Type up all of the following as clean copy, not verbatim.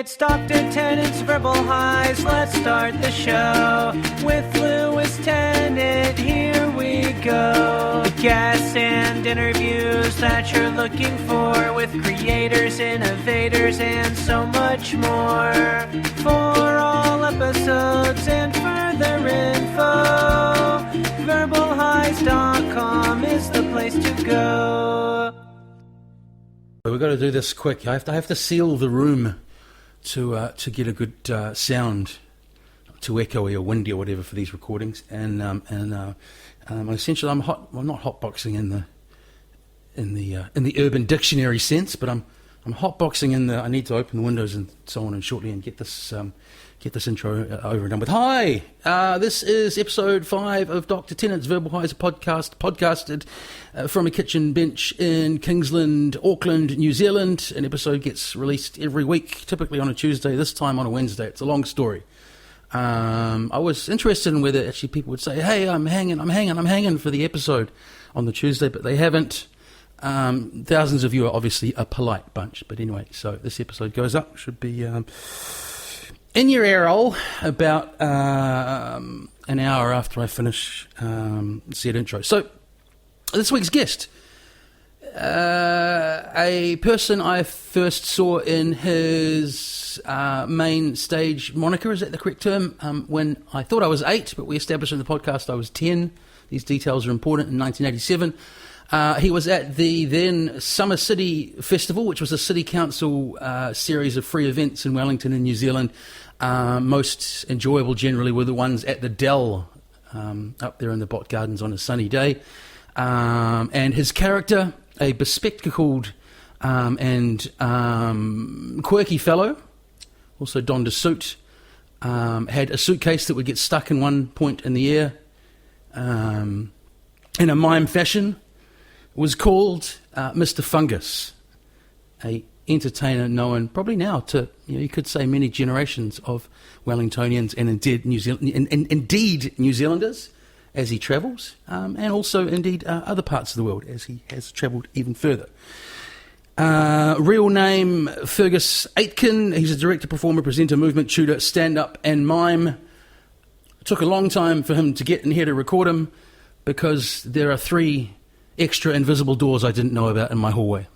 It's Dr. Tennant's Verbal Highs. Let's start the show with Lewis Tennant. Here we go. Guests and interviews that you're looking for with creators, innovators, and so much more. For all episodes and further info, verbalhighs.com is the place to go. We've got to do this quick. I have to seal the room to get a good sound, too echoey or windy or whatever for these recordings. And essentially, I'm not hotboxing in the Urban Dictionary sense, but I'm hotboxing in the. I need to open the windows and so on and shortly and get this intro over and done with. Hi, this is episode 5 of Dr. Tennant's Verbal Highs podcasted from a kitchen bench in Kingsland, Auckland, New Zealand. An episode gets released every week, typically on a Tuesday, this time on a Wednesday. It's a long story. I was interested in whether actually people would say, hey, I'm hanging for the episode on the Tuesday, but they haven't. Thousands of you are obviously a polite bunch, but anyway, so this episode goes up, should be in your ear hole about an hour after I finish said intro. So this week's guest, a person I first saw in his main stage moniker, is that the correct term? When I thought I was 8, but we established in the podcast I was 10. These details are important. In 1987. He was at the then Summer City Festival, which was a city council series of free events in Wellington in New Zealand. Most enjoyable generally were the ones at the Dell up there in the Bot Gardens on a sunny day. And his character, a bespectacled and quirky fellow, also donned a suit, had a suitcase that would get stuck in one point in the air in a mime fashion, was called Mr. Fungus, a entertainer known probably now to, you could say, many generations of Wellingtonians and indeed New Zealanders as he travels, and also indeed other parts of the world as he has travelled even further. Real name Fergus Aitken. He's a director, performer, presenter, movement tutor, stand-up and mime. It took a long time for him to get in here to record him because there are 3 extra invisible doors I didn't know about in my hallway.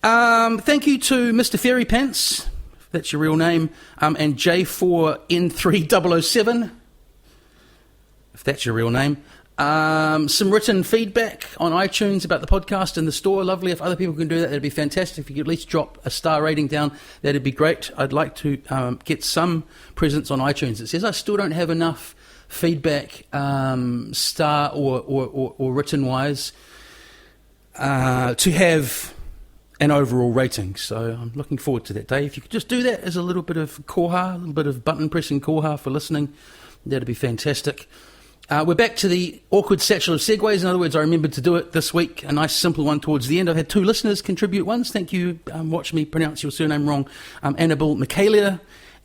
Thank you to Mr. Fairy Pants, if that's your real name, and J4N3007, if that's your real name. Some written feedback on iTunes about the podcast and the store. Lovely. If other people can do that, that'd be fantastic. If you could at least drop a star rating down, that'd be great. I'd like to get some presence on iTunes. It says I still don't have enough feedback, star or written wise, to have an overall rating. So I'm looking forward to that day. If you could just do that as a little bit of koha, a little bit of button pressing koha for listening, that'd be fantastic. We're back to the awkward satchel of segues. In other words, I remembered to do it this week, a nice simple one towards the end. I've had 2 listeners contribute once. Thank you. Watch me pronounce your surname wrong. Annabelle Michaelia,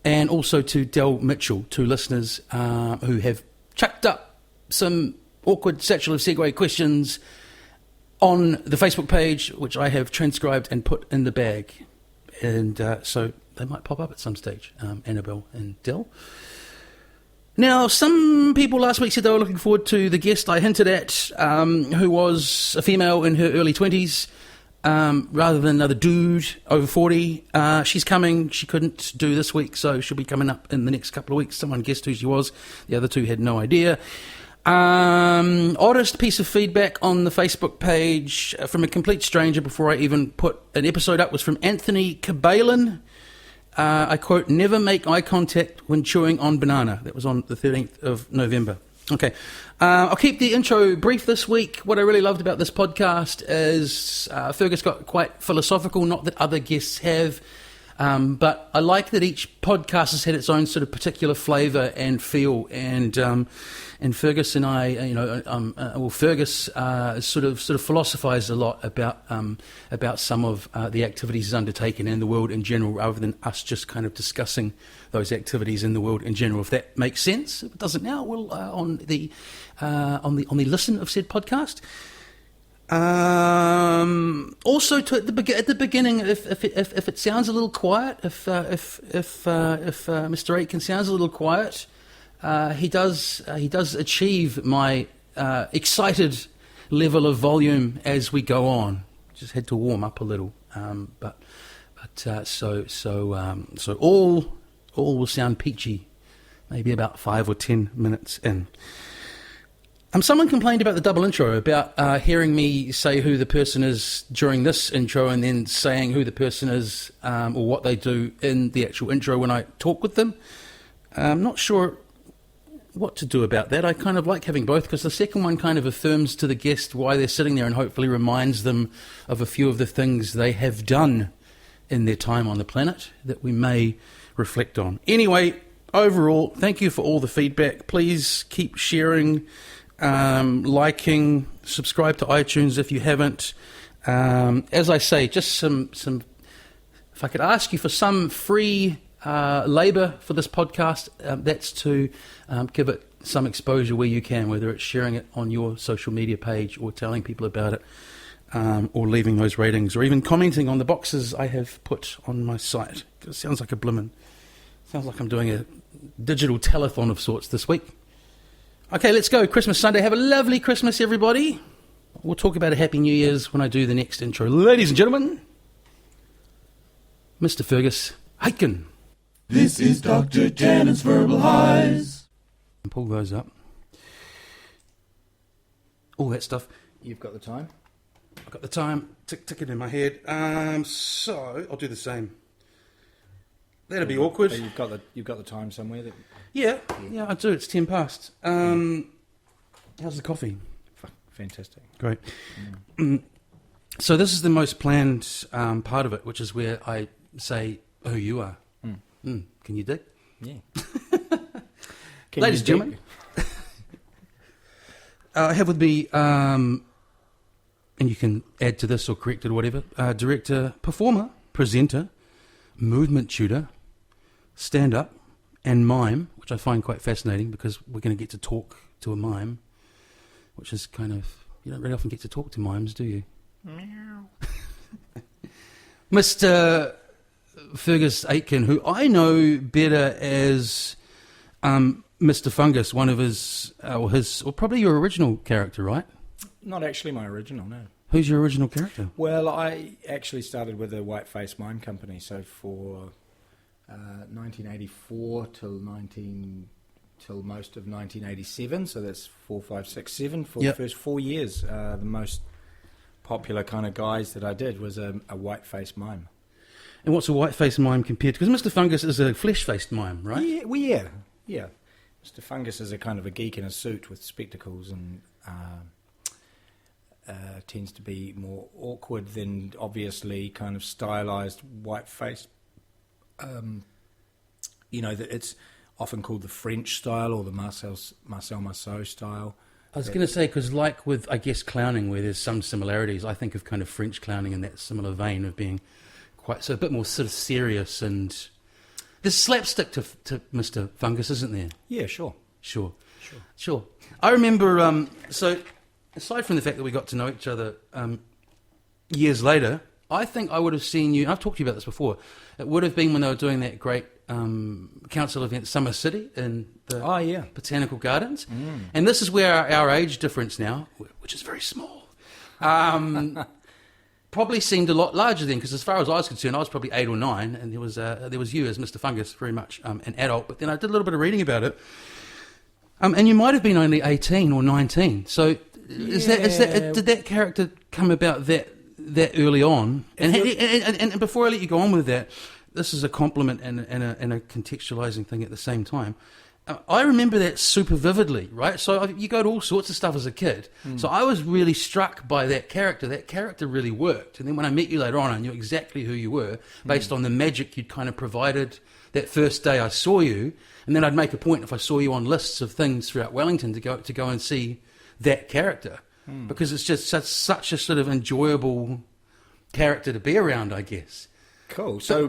and also to Del Mitchell, 2 listeners who have chucked up some awkward satchel of segue questions on the Facebook page, which I have transcribed and put in the bag. And so they might pop up at some stage, Annabelle and Del. Now, some people last week said they were looking forward to the guest I hinted at, who was a female in her early 20s, rather than another dude over 40. She's coming. She couldn't do this week, so she'll be coming up in the next couple of weeks. Someone guessed who she was. The other 2 had no idea. Oddest piece of feedback on the Facebook page from a complete stranger before I even put an episode up was from Anthony Cabalin. I quote, never make eye contact when chewing on banana. That was on the 13th of November. Okay. I'll keep the intro brief this week. What I really loved about this podcast is Fergus got quite philosophical, not that other guests have, but I like that each podcast has had its own sort of particular flavour and feel, and Fergus and I, Fergus sort of philosophised a lot about some of the activities he's undertaken in the world in general, rather than us just kind of discussing those activities in the world in general. If that makes sense, if it doesn't now, we'll on the listen of said podcast. Also, at the beginning, if it sounds a little quiet, if Mr. Aitken sounds a little quiet, he does achieve my excited level of volume as we go on. Just had to warm up a little, so all will sound peachy, maybe about 5 or 10 minutes in. Someone complained about the double intro, about hearing me say who the person is during this intro and then saying who the person is or what they do in the actual intro when I talk with them. I'm not sure what to do about that. I kind of like having both, because the second one kind of affirms to the guest why they're sitting there and hopefully reminds them of a few of the things they have done in their time on the planet that we may reflect on. Anyway, overall, thank you for all the feedback. Please keep sharing, liking, subscribe to iTunes if you haven't. As I say, just some. If I could ask you for some free labour for this podcast, that's to give it some exposure where you can, whether it's sharing it on your social media page or telling people about it, or leaving those ratings, or even commenting on the boxes I have put on my site. It sounds like sounds like I'm doing a digital telethon of sorts this week. Okay, let's go. Christmas Sunday. Have a lovely Christmas, everybody. We'll talk about a Happy New Year's when I do the next intro. Ladies and gentlemen, Mr. Fergus Aitken. This is Dr. Tannen's Verbal Highs. Pull those up. All that stuff. You've got the time? I've got the time. Tick it in my head. So I'll do the same. That'd be awkward. You've got the time somewhere. Yeah, I do. It's 10 past. How's the coffee? Fantastic. Great. So this is the most planned part of it, which is where I say who you are. Can you dig? Yeah. Ladies and gentlemen, I have with me, and you can add to this or correct it or whatever, director, performer, presenter, movement tutor, stand-up, and mime, which I find quite fascinating because we're going to get to talk to a mime, which is kind of, you don't really often get to talk to mimes, do you? Meow. Mr. Fergus Aitken, who I know better as Mr. Fungus, one of his, or probably your original character, right? Not actually my original, no. Who's your original character? Well, I actually started with a whiteface mime company, so for 1984 till most of 1987, so that's 4, 5, 6, 7. For the first 4 years, the most popular kind of guys that I did was a whiteface mime. And what's a white-faced mime compared to... Because Mr. Fungus is a flesh-faced mime, right? Yeah. Mr. Fungus is a kind of a geek in a suit with spectacles and tends to be more awkward than obviously kind of stylized white-faced. It's often called the French style or the Marcel Marceau style. I was going to say, because like with, I guess, clowning, where there's some similarities, I think of kind of French clowning in that similar vein of being... so a bit more sort of serious, and there's slapstick to Mr. Fungus, isn't there? Yeah, sure. I remember, so aside from the fact that we got to know each other years later, I think I would have seen you, I've talked to you about this before, it would have been when they were doing that great council event, Summer City, in the Botanical Gardens. And this is where our age difference now, which is very small, probably seemed a lot larger then, because as far as I was concerned, I was probably 8 or 9, and there was you as Mr. Fungus, very much an adult. But then I did a little bit of reading about it, and you might have been only 18 or 19. So did that character come about that early on? And before I let you go on with that, this is a compliment and a contextualizing thing at the same time. I remember that super vividly, right? So you go to all sorts of stuff as a kid. So I was really struck by that character. That character really worked. And then when I met you later on, I knew exactly who you were based on the magic you'd kind of provided that first day I saw you. And then I'd make a point, if I saw you on lists of things throughout Wellington, to go and see that character. Because it's just such a sort of enjoyable character to be around, I guess. Cool. So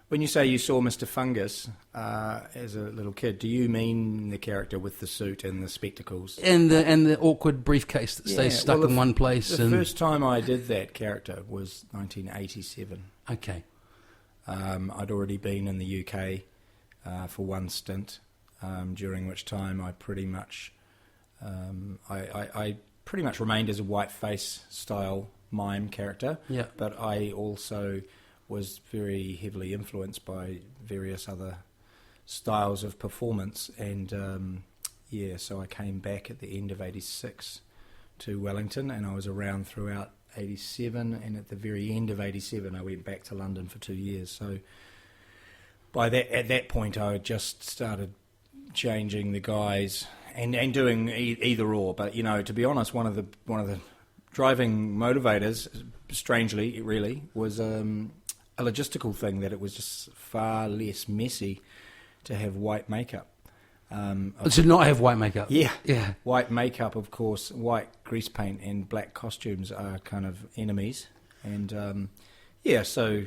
When you say you saw Mr. Fungus as a little kid, do you mean the character with the suit and the spectacles? And the awkward briefcase that stays stuck in one place. The first time I did that character was 1987. Okay. I'd already been in the UK for one stint, during which time I pretty much I pretty much remained as a whiteface style mime character. Yeah. But I also was very heavily influenced by various other styles of performance, and so I came back at the end of '86 to Wellington, and I was around throughout '87, and at the very end of '87 I went back to London for 2 years. So at that point I had just started changing the guise and doing either or. But to be honest, one of the driving motivators, strangely, really, was a logistical thing, that it was just far less messy to have white makeup. To not have white makeup. Yeah. Yeah. White makeup, of course, white grease paint and black costumes are kind of enemies. And, so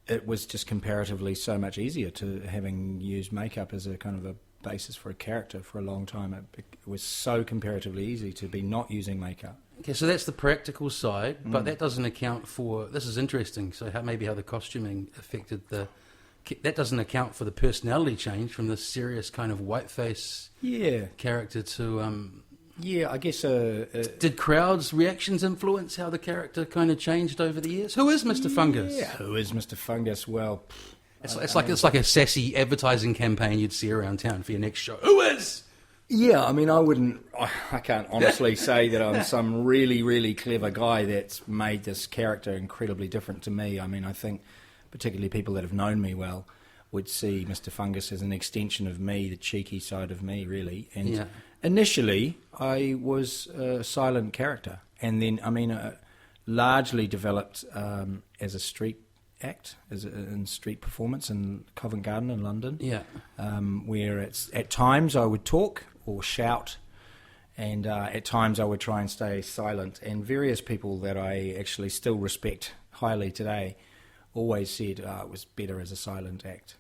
it was just comparatively so much easier to having used makeup as a kind of a basis for a character for a long time. It was so comparatively easy to be not using makeup. Okay, so that's the practical side, but that doesn't account for... This is interesting. So how the costuming affected the... That doesn't account for the personality change from the serious kind of whiteface character to... I guess... Did crowds' reactions influence how the character kind of changed over the years? Who is Mr. Fungus? Yeah, who is Mr. Fungus? Well... It's like a sassy advertising campaign you'd see around town for your next show. Who is? Yeah, I mean, I can't honestly say that I'm some really, really clever guy that's made this character incredibly different to me. I mean, I think particularly people that have known me well would see Mr. Fungus as an extension of me, the cheeky side of me, really. And initially, I was a silent character, and then, largely developed as a street act, in street performance in Covent Garden in London. Yeah. Where at times I would talk or shout, and at times I would try and stay silent. And various people that I actually still respect highly today always said it was better as a silent act,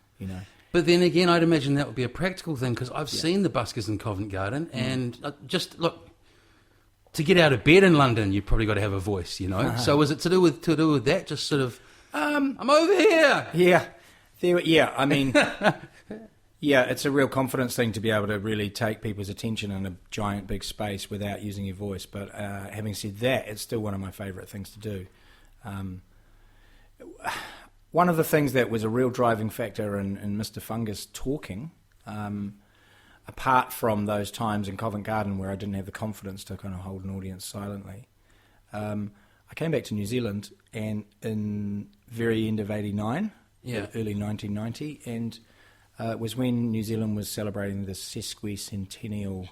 But then again, I'd imagine that would be a practical thing, because I've seen the buskers in Covent Garden, and just look, to get out of bed in London, you've probably got to have a voice, So was it to do with that? Just sort of, I'm over here. It's a real confidence thing to be able to really take people's attention in a giant big space without using your voice. But having said that, it's still one of my favourite things to do. One of the things that was a real driving factor in Mr. Fungus talking, apart from those times in Covent Garden where I didn't have the confidence to kind of hold an audience silently, I came back to New Zealand and in very end of '89, early 1990, and it was when New Zealand was celebrating the sesquicentennial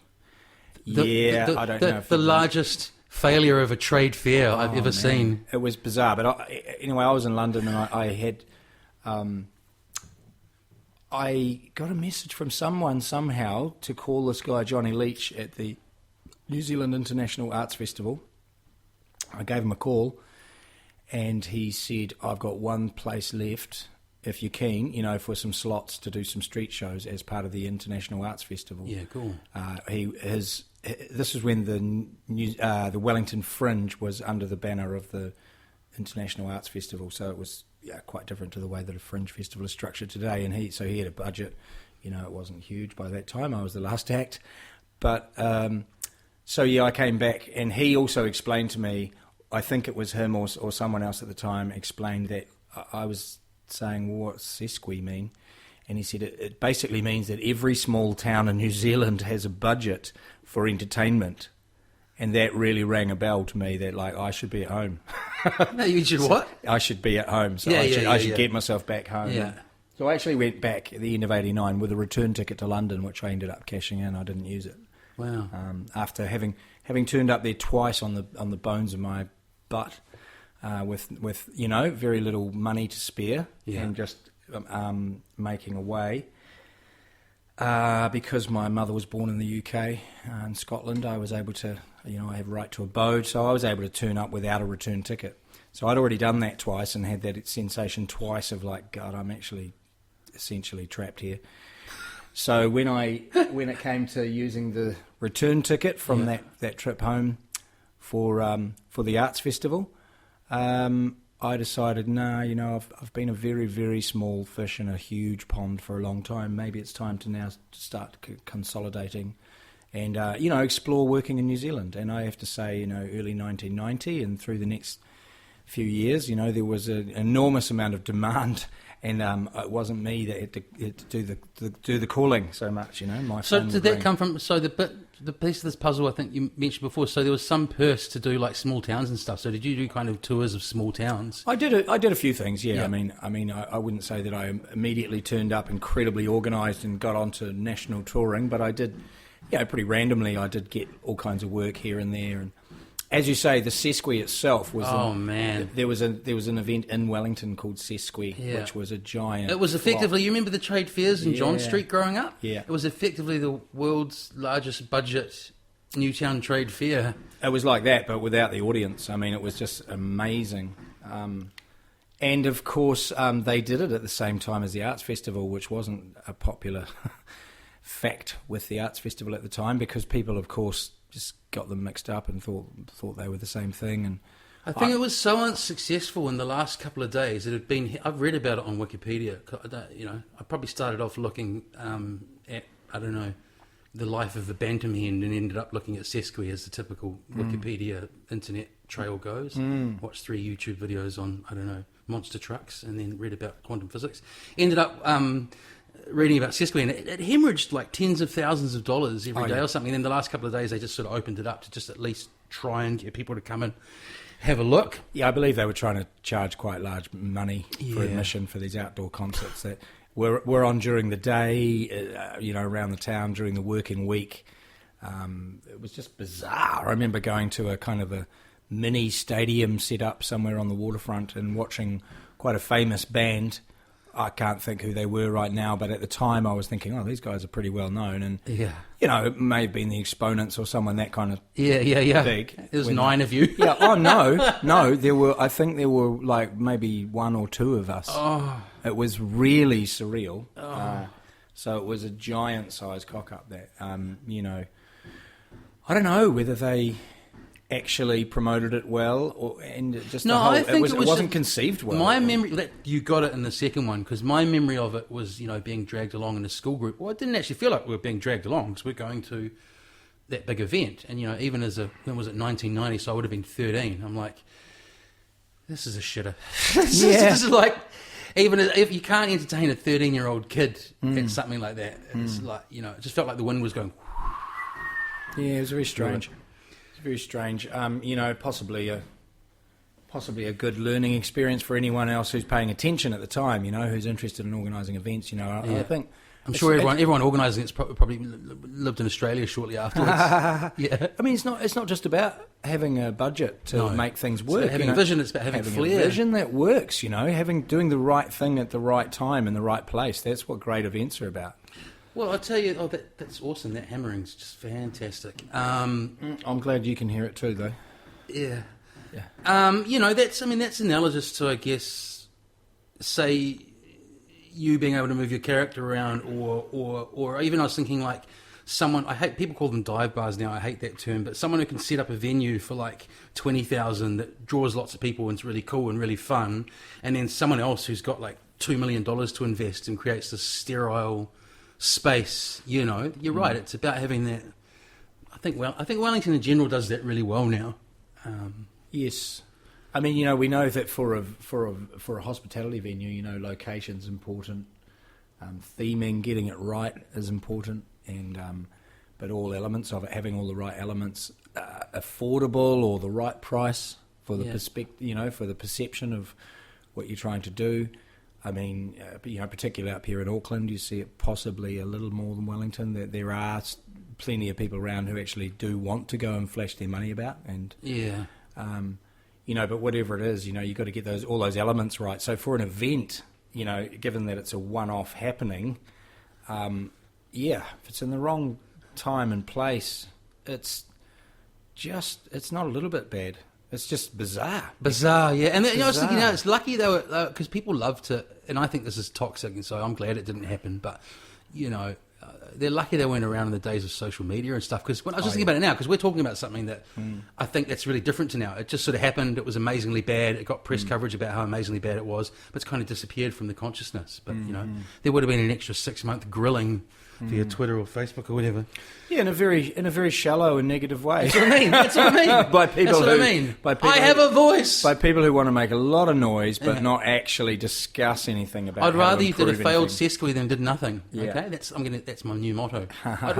year. I don't know if the largest failure of a trade fair I've ever seen. It was bizarre, but anyway, I was in London and I had I got a message from someone somehow to call this guy Johnny Leach at the New Zealand International Arts Festival. I gave him a call, and he said, "I've got one place left, if you're keen, for some slots to do some street shows as part of the International Arts Festival." Yeah, cool. This is when the Wellington Fringe was under the banner of the International Arts Festival, so it was quite different to the way that a Fringe festival is structured today. And he had a budget, it wasn't huge by that time. I was the last act, but I came back, and he also explained to me, I think it was him or someone else at the time, explained that I was saying, well, what's sesqui mean? And he said it basically means that every small town in New Zealand has a budget for entertainment. And that really rang a bell to me, that I should be at home. No, you should what? I should be at home, so I should get myself back home. Yeah. So I actually went back at the end of '89 with a return ticket to London, which I ended up cashing in. I didn't use it. Wow. After having turned up there twice on the bones of my butt, with very little money to spare, and just making a way. Because my mother was born in the UK, in Scotland, I was able to, I have right to abode, so I was able to turn up without a return ticket. So I'd already done that twice and had that sensation twice of like, God, I'm actually essentially trapped here. So when it came to using the return ticket from that trip home for the arts festival, I decided, I've been a very, very small fish in a huge pond for a long time. Maybe it's time to now start consolidating and, explore working in New Zealand. And I have to say, early 1990 and through the next few years, there was an enormous amount of demand. And it wasn't me that had to do the calling so much, So did that come from? So the piece of this puzzle I think you mentioned before. So there was some purse to do like small towns and stuff. So did you do kind of tours of small towns? I did a few things. Yeah. I wouldn't say that I immediately turned up incredibly organised and got onto national touring, but I did, pretty randomly. I did get all kinds of work here and there and. As you say, the Sesqui itself was. Oh man! There was an event in Wellington called Sesqui, which was a giant. It was effectively. You remember the trade fairs in John Street growing up? Yeah. It was effectively the world's largest budget Newtown trade fair. It was like that, but without the audience. I mean, it was just amazing. And of course, they did it at the same time as the Arts Festival, which wasn't a popular fact with the Arts Festival at the time because people, of course, just got them mixed up and thought they were the same thing. And I think it was so unsuccessful in the last couple of days. It had been. I've read about it on Wikipedia. I probably started off looking at the life of a bantam hen and ended up looking at Sesqui as the typical Wikipedia internet trail goes. Watched 3 YouTube videos on monster trucks and then read about quantum physics. Ended up. Reading about Sesqui, and it hemorrhaged like tens of thousands of dollars every day or something. And then the last couple of days, they just sort of opened it up to just at least try and get people to come and have a look. Yeah, I believe they were trying to charge quite large money for admission for these outdoor concerts that were on during the day, around the town during the working week. It was just bizarre. I remember going to a kind of a mini stadium set up somewhere on the waterfront and watching quite a famous band. I can't think who they were right now, but at the time I was thinking, these guys are pretty well known. And, it may have been the Exponents or someone that kind of big. There's 9 of you. No, I think there were like maybe 1 or 2 of us. Oh. It was really surreal. So it was a giant size cock up that, I don't know whether they actually promoted it well, I think it wasn't conceived well. My memory, you got it in the second one, because my memory of it was, being dragged along in a school group. Well, it didn't actually feel like we were being dragged along, because we're going to that big event. And, even when was it, 1990, so I would have been 13. I'm like, this is a shitter. This is like, even if you can't entertain a 13-year-old kid at something like that, it's like, it just felt like the wind was going. Yeah, it was very strange. Very strange. Possibly a good learning experience for anyone else who's paying attention at the time. Who's interested in organising events. I think I'm sure everyone organising it's probably lived in Australia shortly afterwards. I mean, it's not just about having a budget to make things work. It's about having a vision. It's about having flair. A vision that works. Doing the right thing at the right time in the right place. That's what great events are about. Well, I'll tell you, that's awesome. That hammering's just fantastic. I'm glad you can hear it too, though. Yeah. That's analogous to, I guess, say, you being able to move your character around, or even I was thinking like someone. I hate people call them dive bars now. I hate that term, but someone who can set up a venue for like 20,000 that draws lots of people and it's really cool and really fun, and then someone else who's got like $2 million to invest and creates this sterile space. You're right. It's about having that. I think Wellington in general does that really well now. Yes, I mean we know that for a hospitality venue, location's important, theming, getting it right is important, and but all elements of it, having all the right elements, affordable or the right price for the for the perception of what you're trying to do. I mean, particularly up here in Auckland, you see it possibly a little more than Wellington. That there are plenty of people around who actually do want to go and flash their money about, and but whatever it is, you've got to get all those elements right. So for an event, given that it's a one-off happening, if it's in the wrong time and place, it's not a little bit bad. It's just bizarre. Bizarre, yeah. And I was thinking, Bizarre. it's lucky though, because people love to, and I think this is toxic, and so I'm glad it didn't happen. But they're lucky they weren't around in the days of social media and stuff. Because when I was just thinking about it now, because we're talking about something that I think that's really different to now. It just sort of happened. It was amazingly bad. It got press coverage about how amazingly bad it was, but it's kind of disappeared from the consciousness. But there would have been an extra 6-month grilling via Twitter or Facebook or whatever. Yeah, in a very shallow and negative way. That's what I mean. That's what I mean. By people That's what I mean. By people I have a voice. By people who want to make a lot of noise but not actually discuss anything about. I'd how rather to you did a improve failed anything. sesqui than did nothing. Yeah. Okay, that's my new motto. I'd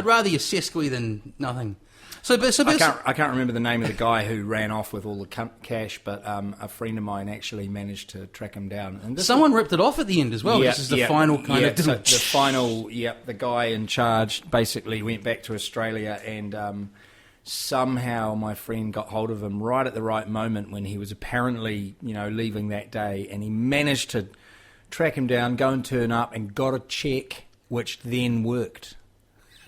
rather you sesqui than nothing. So I can't remember the name of the guy who ran off with all the cash, but a friend of mine actually managed to track him down. And someone ripped it off at the end as well. This is the final kind of. So the final. The guy in charge basically went back to Australia, and somehow my friend got hold of him right at the right moment when he was apparently, leaving that day, and he managed to track him down, go and turn up, and got a check, which then worked.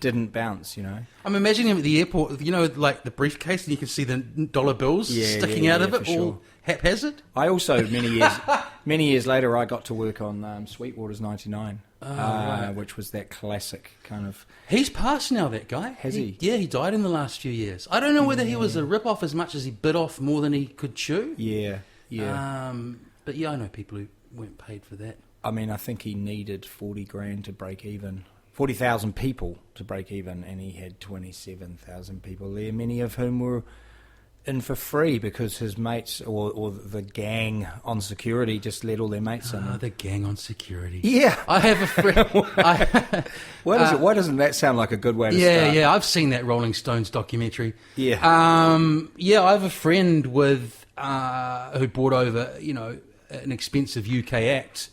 Didn't bounce, I'm imagining him at the airport, like the briefcase, and you can see the dollar bills sticking out of it, all sure. haphazard. I also, many years later, I got to work on Sweetwater's 99, which was that classic kind of... He's passed now, that guy. Has he? Yeah, he died in the last few years. I don't know whether he was a rip-off as much as he bit off more than he could chew. Yeah. But yeah, I know people who weren't paid for that. I mean, I think he needed 40 grand to break even. 40,000 people to break even, and he had 27,000 people there, many of whom were in for free because his mates or the gang on security just let all their mates in. The gang on security. Yeah. I have a friend... Why doesn't that sound like a good way to start? Yeah, I've seen that Rolling Stones documentary. Yeah. I have a friend with who brought over, an expensive UK act,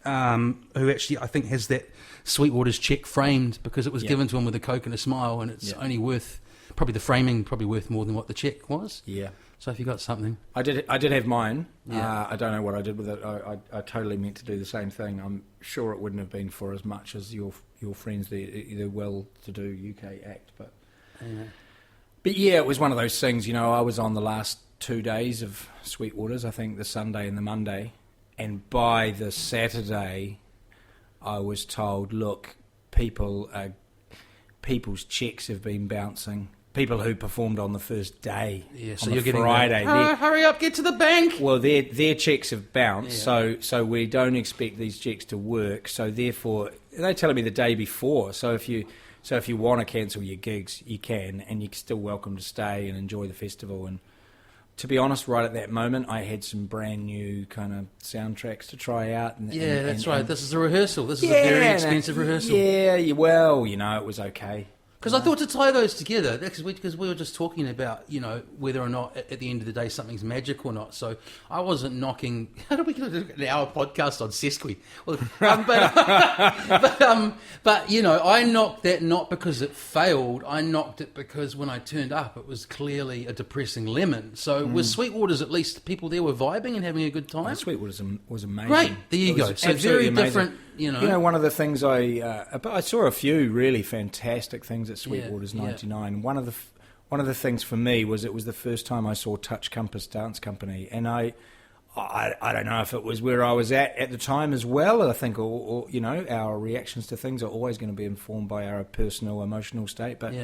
who actually, I think, has that Sweetwater's check framed because it was given to him with a Coke and a smile, and it's only worth, probably the framing, worth more than what the check was. Yeah. So if you got something. I did have mine. Yeah. I don't know what I did with it. I totally meant to do the same thing. I'm sure it wouldn't have been for as much as your friends, the well-to-do UK act. But yeah, it was one of those things, I was on the last 2 days of Sweetwater's, I think the Sunday and the Monday, and by the Saturday... I was told, look, people's checks have been bouncing. People who performed on the first day, so on you're the getting Friday. Hurry up, get to the bank. Well, their checks have bounced, so we don't expect these checks to work. So therefore, they're telling me the day before. So if you want to cancel your gigs, you can, and you're still welcome to stay and enjoy the festival. And to be honest, right at that moment, I had some brand new kind of soundtracks to try out. That's right. This is a rehearsal. This is a very expensive rehearsal. Yeah, well, it was okay. Because I thought to tie those together, because we were just talking about, whether or not at the end of the day something's magic or not. So I wasn't knocking... How do we get an hour podcast on sesqui? Well, but I knocked that not because it failed. I knocked it because when I turned up, it was clearly a depressing lemon. So with Sweetwater's, at least people there were vibing and having a good time. Sweetwater's was amazing. Great, there you go. So very amazing. Different, one of the things I saw a few really fantastic things at Sweetwater's 99. One of the things for me was it was the first time I saw Touch Compass Dance Company, and I don't know if it was where I was at the time as well. I think, or our reactions to things are always going to be informed by our personal emotional state. But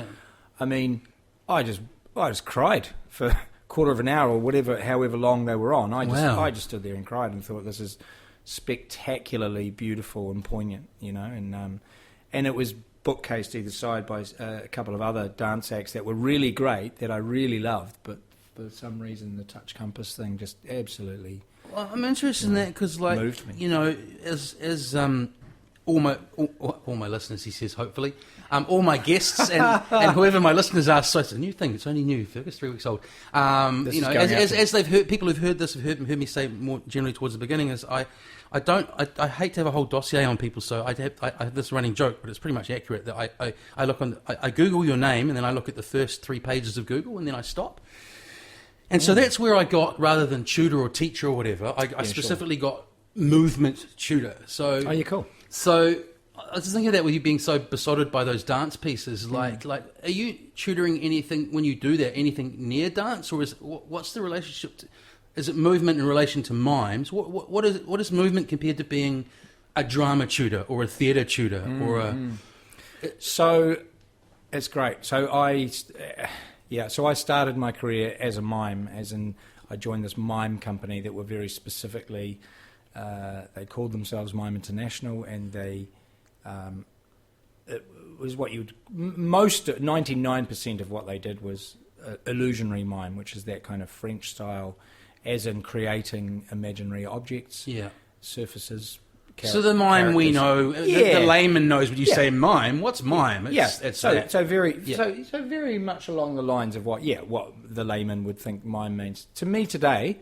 I mean, I just cried for a quarter of an hour or however long they were on. I just stood there and cried and thought, this is spectacularly beautiful and poignant, and it was bookcased either side by a couple of other dance acts that were really great, that I really loved, but for some reason the Touch Compass thing just absolutely... Well, I'm interested in that because, moved me. As all my listeners, he says, hopefully, all my guests and whoever my listeners are, so it's a new thing, it's only new, Fergus, 3 weeks old. As they've heard, people who've heard this have heard me say more generally towards the beginning, is I hate to have a whole dossier on people, so I have this running joke, but it's pretty much accurate, that I look on, I Google your name, and then I look at the first 3 pages of Google, and then I stop. And so that's where I got, rather than tutor or teacher or whatever, I specifically got movement tutor. So, oh, yeah, cool. So I was just thinking of that with you being so besotted by those dance pieces. Like, are you tutoring anything when you do that? Anything near dance, or what's the relationship? Is it movement in relation to mimes? What is movement compared to being a drama tutor or a theatre tutor or a? So it's great. So I started my career as a mime, as in I joined this mime company that were very specifically. They called themselves Mime International, and they. It was what you would 99% of what they did was illusionary mime, which is that kind of French style, as in creating imaginary objects, surfaces. So the mime we know, the layman knows when you say mime. What's mime? So very much along the lines of what the layman would think mime means. To me today,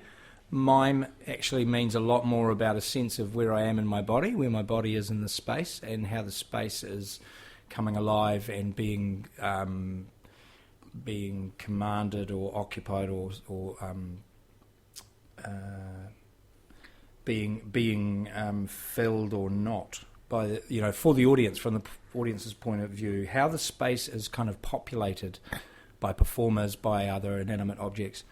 mime actually means a lot more about a sense of where I am in my body, where my body is in the space, and how the space is coming alive and being commanded or occupied or being filled or not by the, for the audience, from the audience's point of view, how the space is kind of populated by performers, by other inanimate objects.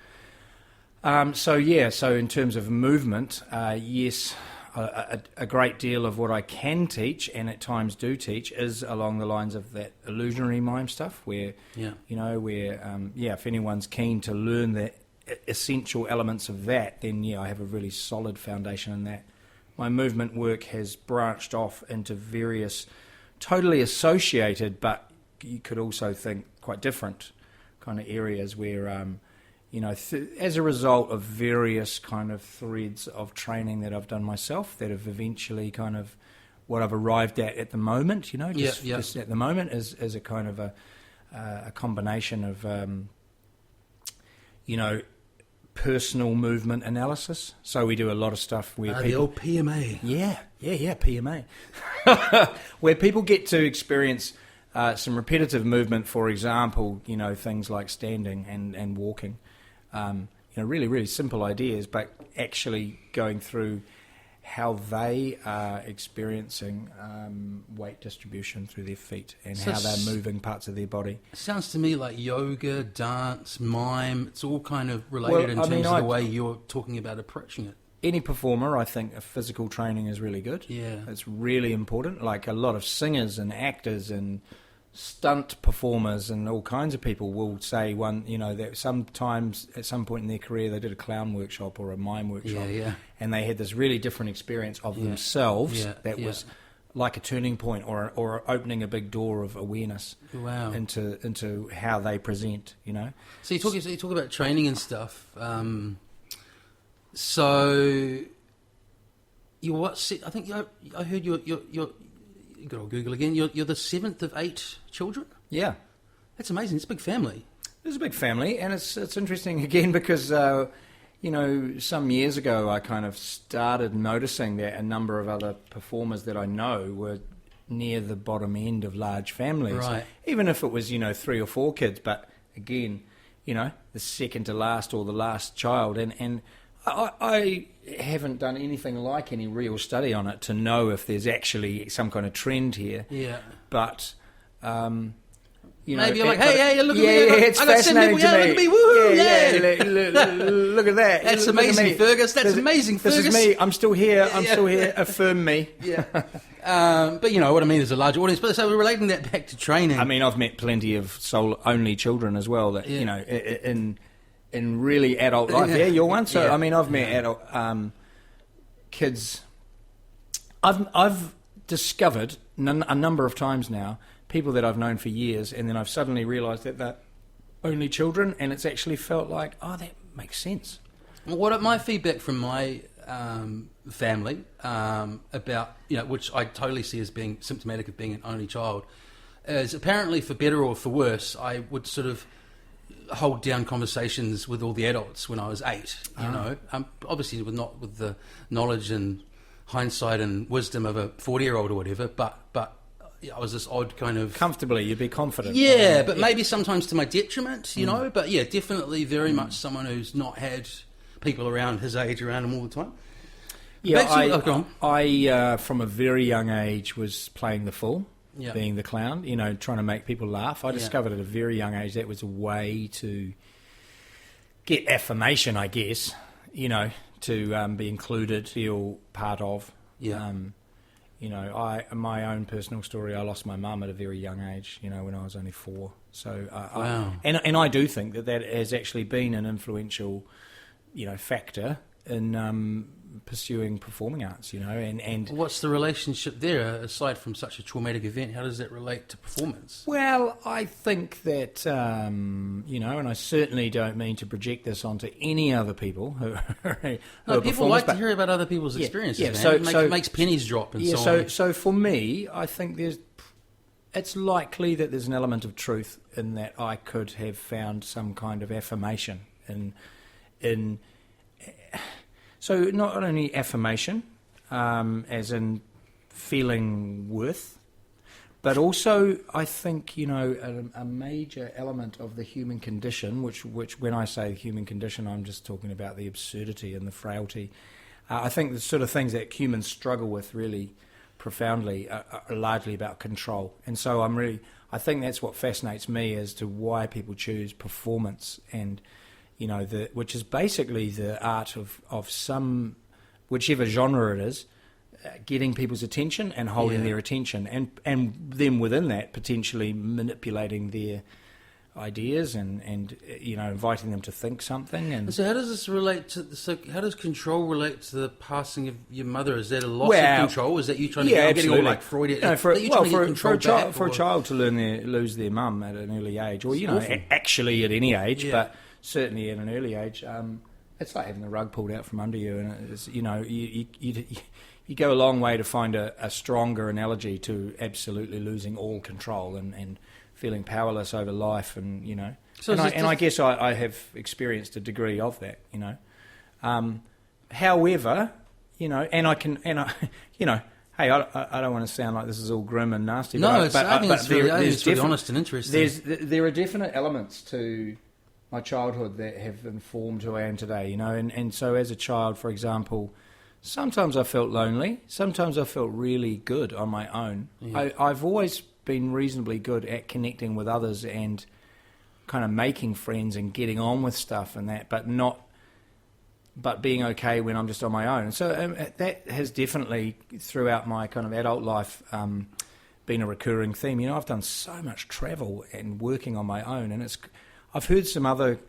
So in terms of movement, yes, a great deal of what I can teach, and at times do teach, is along the lines of that illusionary mime stuff, where, if anyone's keen to learn the essential elements of that, then, I have a really solid foundation in that. My movement work has branched off into various totally associated, but you could also think quite different kind of areas where... as a result of various kind of threads of training that I've done myself, that have eventually kind of what I've arrived at the moment, just at the moment is a kind of a combination of, personal movement analysis. So we do a lot of stuff where the old PMA. PMA. Where people get to experience some repetitive movement, for example, things like standing and walking. Really, really simple ideas, but actually going through how they are experiencing weight distribution through their feet and how they're moving parts of their body. It sounds to me like yoga, dance, mime, it's all kind of related in terms of the way you're talking about approaching it. Any performer, I think, physical training is really good. Yeah. It's really important. Like a lot of singers and actors and stunt performers and all kinds of people will say that sometimes at some point in their career they did a clown workshop or a mime workshop, and they had this really different experience of themselves that was like a turning point or opening a big door of awareness into how they present. So you talk about training and stuff. So I think I heard you're. Good old Google again. You're the 7th of 8 children? Yeah. That's amazing. It's a big family. It's a big family, and it's interesting again because, some years ago I kind of started noticing that a number of other performers that I know were near the bottom end of large families. Right. Even if it was, 3 or 4 kids, but again, the second to last or the last child. And I haven't done anything like any real study on it to know if there's actually some kind of trend here. Yeah. But, maybe you're like, hey, look at me. It's fascinating to me. Look at me, woohoo, look at that. That's amazing, Fergus. That's amazing, Fergus. This is me. I'm still here. Affirm me. Yeah. But what I mean, there's a large audience. But so we're relating that back to training. I mean, I've met plenty of soul-only children as well that, in really adult life. Yeah, you're one. So, I mean, I've met adult kids. I've discovered a number of times now people that I've known for years, and then I've suddenly realised that they're only children, and it's actually felt like, that makes sense. Well, my feedback from my family about, which I totally see as being symptomatic of being an only child, is apparently for better or for worse, I would sort of hold down conversations with all the adults when I was 8, obviously not with the knowledge and hindsight and wisdom of a 40-year-old or whatever, but I was this odd kind of... Comfortably, you'd be confident. Yeah, but maybe sometimes to my detriment, but definitely very much someone who's not had people around his age around him all the time. Yeah, Go on. I from a very young age was playing the fool, Yeah. being the clown, trying to make people laugh. I discovered at a very young age that was a way to get affirmation, I guess, to be included, feel part of. Yeah. My own personal story, I lost my mum at a very young age, when I was only 4. So, Wow. and I do think that has actually been an influential, factor in pursuing performing arts, and What's the relationship there, aside from such a traumatic event? How does that relate to performance? well, I think that, and I certainly don't mean to project this onto any other people who are No, people performers, like to but- hear about other people's Yeah, experiences, yeah, man. so- It makes pennies drop and Yeah, so on. so for me, I think it's likely that there's an element of truth in that I could have found some kind of affirmation in so not only affirmation, as in feeling worth, but also I think a major element of the human condition, which when I say human condition, I'm just talking about the absurdity and the frailty. I think the sort of things that humans struggle with really profoundly are largely about control, and so I think that's what fascinates me as to why people choose performance, and which is basically the art of some, whichever genre it is, getting people's attention and holding their attention, and then within that potentially manipulating their ideas and inviting them to think something. And So how does this relate to? So how does control relate to the passing of your mother? Is that a loss of control? Is that you trying to get all like Freudian? For a child, child to lose their mum at an early age, or actually at any age, but certainly at an early age, it's like having the rug pulled out from under you, and it's, you go a long way to find a stronger analogy to absolutely losing all control and feeling powerless over life, and I guess I have experienced a degree of that, However, and I can, hey, I don't want to sound like this is all grim and nasty. No, I think it's really honest and interesting. There are definite elements to my childhood that have informed who I am today, and so as a child, for example, sometimes I felt lonely, sometimes I felt really good on my own. Yeah. I've always been reasonably good at connecting with others and kind of making friends and getting on with stuff and that, but being okay when I'm just on my own. So that has definitely, throughout my kind of adult life, been a recurring theme. I've done so much travel and working on my own, and I've heard some other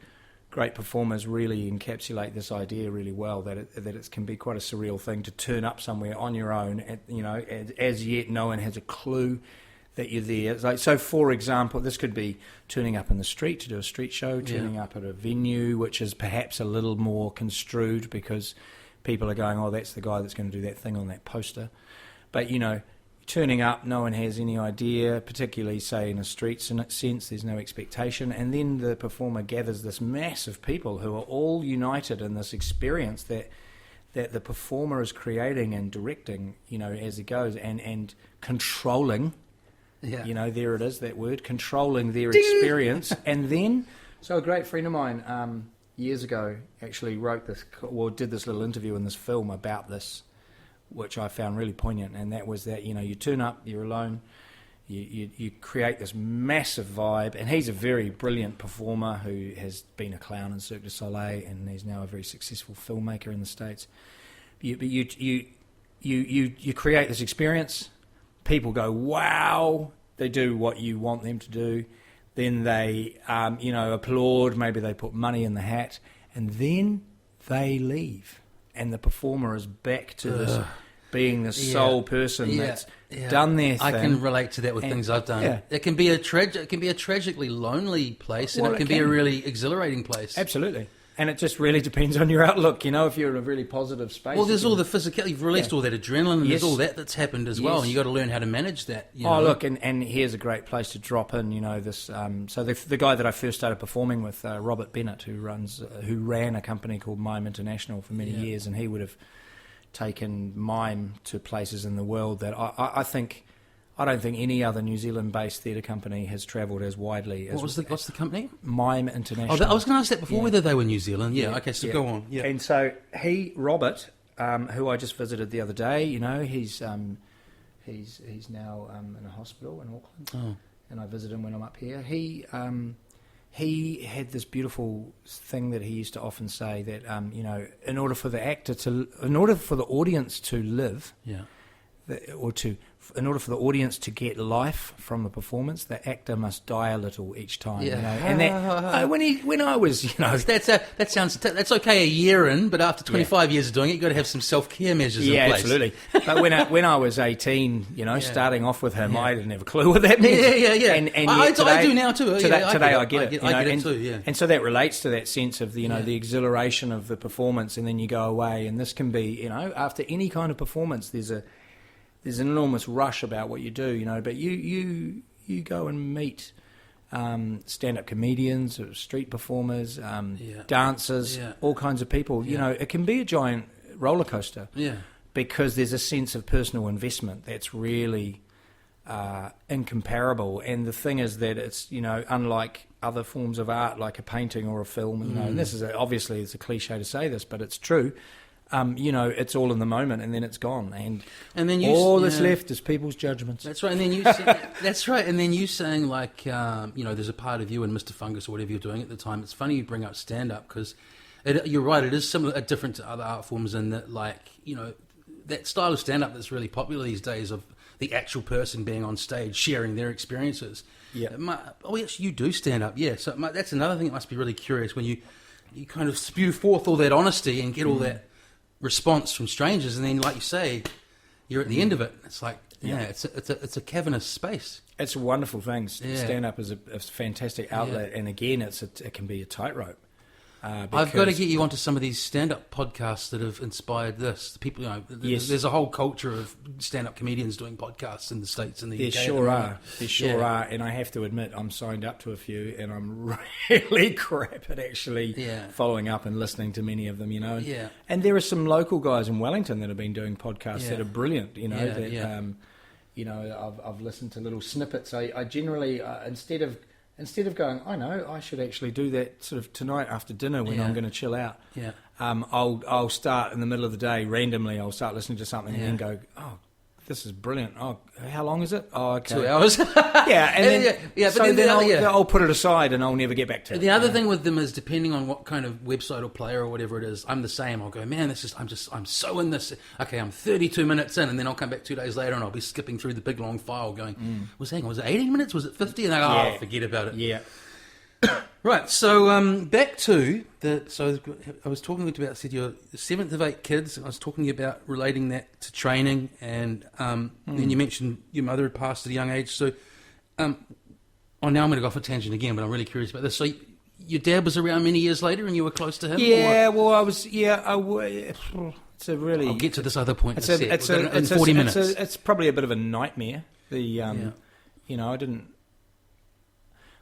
great performers really encapsulate this idea really well, that it can be quite a surreal thing to turn up somewhere on your own, as yet no one has a clue that you're there. It's like, so for example, this could be turning up in the street to do a street show, turning up at a venue, which is perhaps a little more construed because people are going, oh, that's the guy that's going to do that thing on that poster. But, turning up, no one has any idea, particularly, say, in a street sense, there's no expectation. And then the performer gathers this mass of people who are all united in this experience that the performer is creating and directing, as it goes, and controlling. Yeah. There it is, that word, controlling their experience. And then, so a great friend of mine years ago actually did this little interview in this film about this, which I found really poignant, and that was that, you turn up, you're alone, you create this massive vibe, and he's a very brilliant performer who has been a clown in Cirque du Soleil, and he's now a very successful filmmaker in the States. You create this experience, people go, wow, they do what you want them to do, then they, applaud, maybe they put money in the hat, and then they leave. And the performer is back to this being the sole person that's done their thing. I can relate to that with things I've done. Yeah. It can be a tragically lonely place, and it can be a really exhilarating place. Absolutely. And it just really depends on your outlook, if you're in a really positive space. Well, there's all the physical, you've released all that adrenaline, and there's all that's happened as well, and you've got to learn how to manage that. Look, and here's a great place to drop in, this. So the guy that I first started performing with, Robert Bennett, who ran a company called Mime International for many years, and he would have taken mime to places in the world that I don't think any other New Zealand-based theatre company has travelled as widely as... What's the company? Mime International. I was going to ask that before, whether they were New Zealand. Okay, so go on. Yeah. And so Robert, who I just visited the other day. You know, he's now in a hospital in Auckland, and I visit him when I'm up here. He had this beautiful thing that he used to often say that you know, in order for the audience to live, in order for the audience to get life from the performance, the actor must die a little each time. Yeah. You know? And that when I was, you know, that's okay a year in, but after 25 years of doing it, you've got to have some self-care measures in place. Absolutely. But when I was 18, you know, starting off with him, I didn't have a clue what that meant. Yeah. And I do now too. Today I get it. I get it too. Yeah. And so that relates to that sense of the exhilaration of the performance, and then you go away, and this can be, you know, after any kind of performance, there's an enormous rush about what you do, you know, but you go and meet stand-up comedians, or street performers, dancers, all kinds of people. You know, it can be a giant roller coaster because there's a sense of personal investment that's really incomparable. And the thing is that it's, you know, unlike other forms of art like a painting or a film, you know, and this is obviously it's a cliche to say this, but it's true. You know, it's all in the moment, and then it's gone, and then all that's left is people's judgments. That's right, and then you saying like, you know, there's a part of you in Mr. Fungus or whatever you're doing at the time. It's funny you bring up stand-up because you're right, it is similar, different to other art forms in that, like, you know, that style of stand-up that's really popular these days of the actual person being on stage sharing their experiences. Yeah. Actually, you do stand-up, yeah. So that's another thing that must be really curious when you kind of spew forth all that honesty and get all that response from strangers, and then, like you say, you're at the end of it. It's like, it's a cavernous space. It's a wonderful thing. Stand up is a fantastic outlet, and again, it can be a tightrope. I've got to get you onto some of these stand-up podcasts that have inspired this. The people, you know, there's a whole culture of stand-up comedians doing podcasts in the States and the UK. There sure are, and I have to admit, I'm signed up to a few, and I'm really crap at actually following up and listening to many of them, you know. And there are some local guys in Wellington that have been doing podcasts that are brilliant, you know. You know, I've listened to little snippets. I generally, instead of going, I know, I should actually do that sort of tonight after dinner when I'm going to chill out. I'll start in the middle of the day randomly. I'll start listening to something and then go, oh, this is brilliant. Oh, how long is it? Oh, okay. 2 hours. I'll put it aside and I'll never get back to it. The other thing with them is depending on what kind of website or player or whatever it is, I'm the same. I'll go, man, I'm so in this. Okay, I'm 32 minutes in, and then I'll come back 2 days later and I'll be skipping through the big long file going, was it 18 minutes? Was it 50? And I go, forget about it. Yeah. Right, so back to so I was talking about, I said you're the 7th of 8 kids. I was talking about relating that to training, and then you mentioned your mother had passed at a young age. So, now I'm going to go off a tangent again, but I'm really curious about this. So, your dad was around many years later, and you were close to him. Yeah, well, I was. Yeah, it's a really. I'll get to this other point. In 40 minutes. It's probably a bit of a nightmare. You know, I didn't.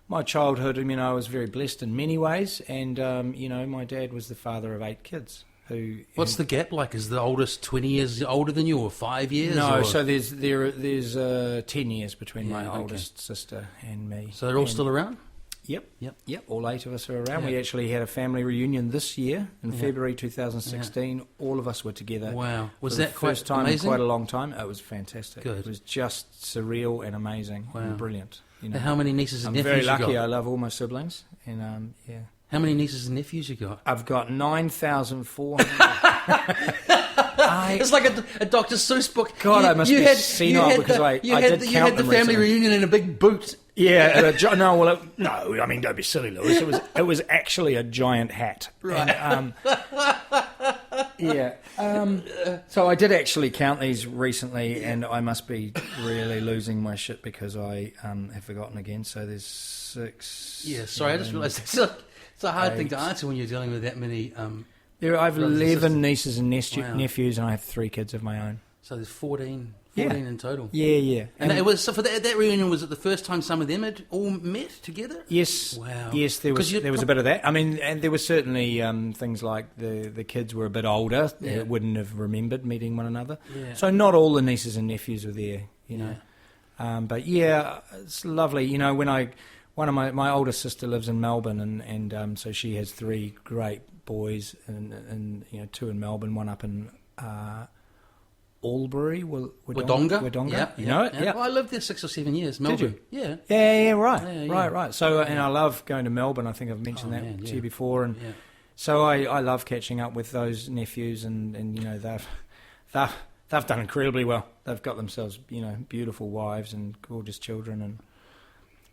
My childhood, I mean, I was very blessed in many ways, and you know, my dad was the father of 8 kids. What's the gap like? Is the oldest 20 years older than you, or 5 years? No, so there's 10 years between my oldest sister and me. So they're all still around? Yep. All 8 of us are around. We actually had a family reunion this year in February 2016. All of us were together. Wow, was that the first time amazing? In quite a long time? It was fantastic. Good. It was just surreal and amazing and brilliant. You know, how many nieces and nephews very you lucky. got? I love all my siblings, and How many nieces and nephews you got? I've got 9,400. It's like a Dr. Seuss book. God, I must be senile because I did count them. You had the family recently. reunion in a big boot. Yeah, no. I mean, don't be silly, Lewis. It was actually a giant hat. Right. And, so I did actually count these recently, and I must be really losing my shit because I have forgotten again. So there's 6. Yeah, sorry, I just realised it's a hard thing to answer when you're dealing with that many. I have 11 nieces and nephews, and I have 3 kids of my own. So there's 14 in total. Yeah. And it was, so for that reunion, was it the first time some of them had all met together? Yes. Wow. Yes, there was a bit of that. I mean, and there were certainly things like the kids were a bit older. They wouldn't have remembered meeting one another. Yeah. So not all the nieces and nephews were there, you know. Yeah. But yeah, it's lovely. You know, when one of my older sister lives in Melbourne, and so she has 3 great boys, and you know, 2 in Melbourne, 1 up in Albury, Wodonga. Yeah, you know it? Yeah. Well, I lived there 6 or 7 years. Melbourne. you? Yeah. Yeah, right. Yeah. Right. So, and I love going to Melbourne. I think I've mentioned to you before. And so I love catching up with those nephews, and you know, they've done incredibly well. They've got themselves, you know, beautiful wives and gorgeous children, and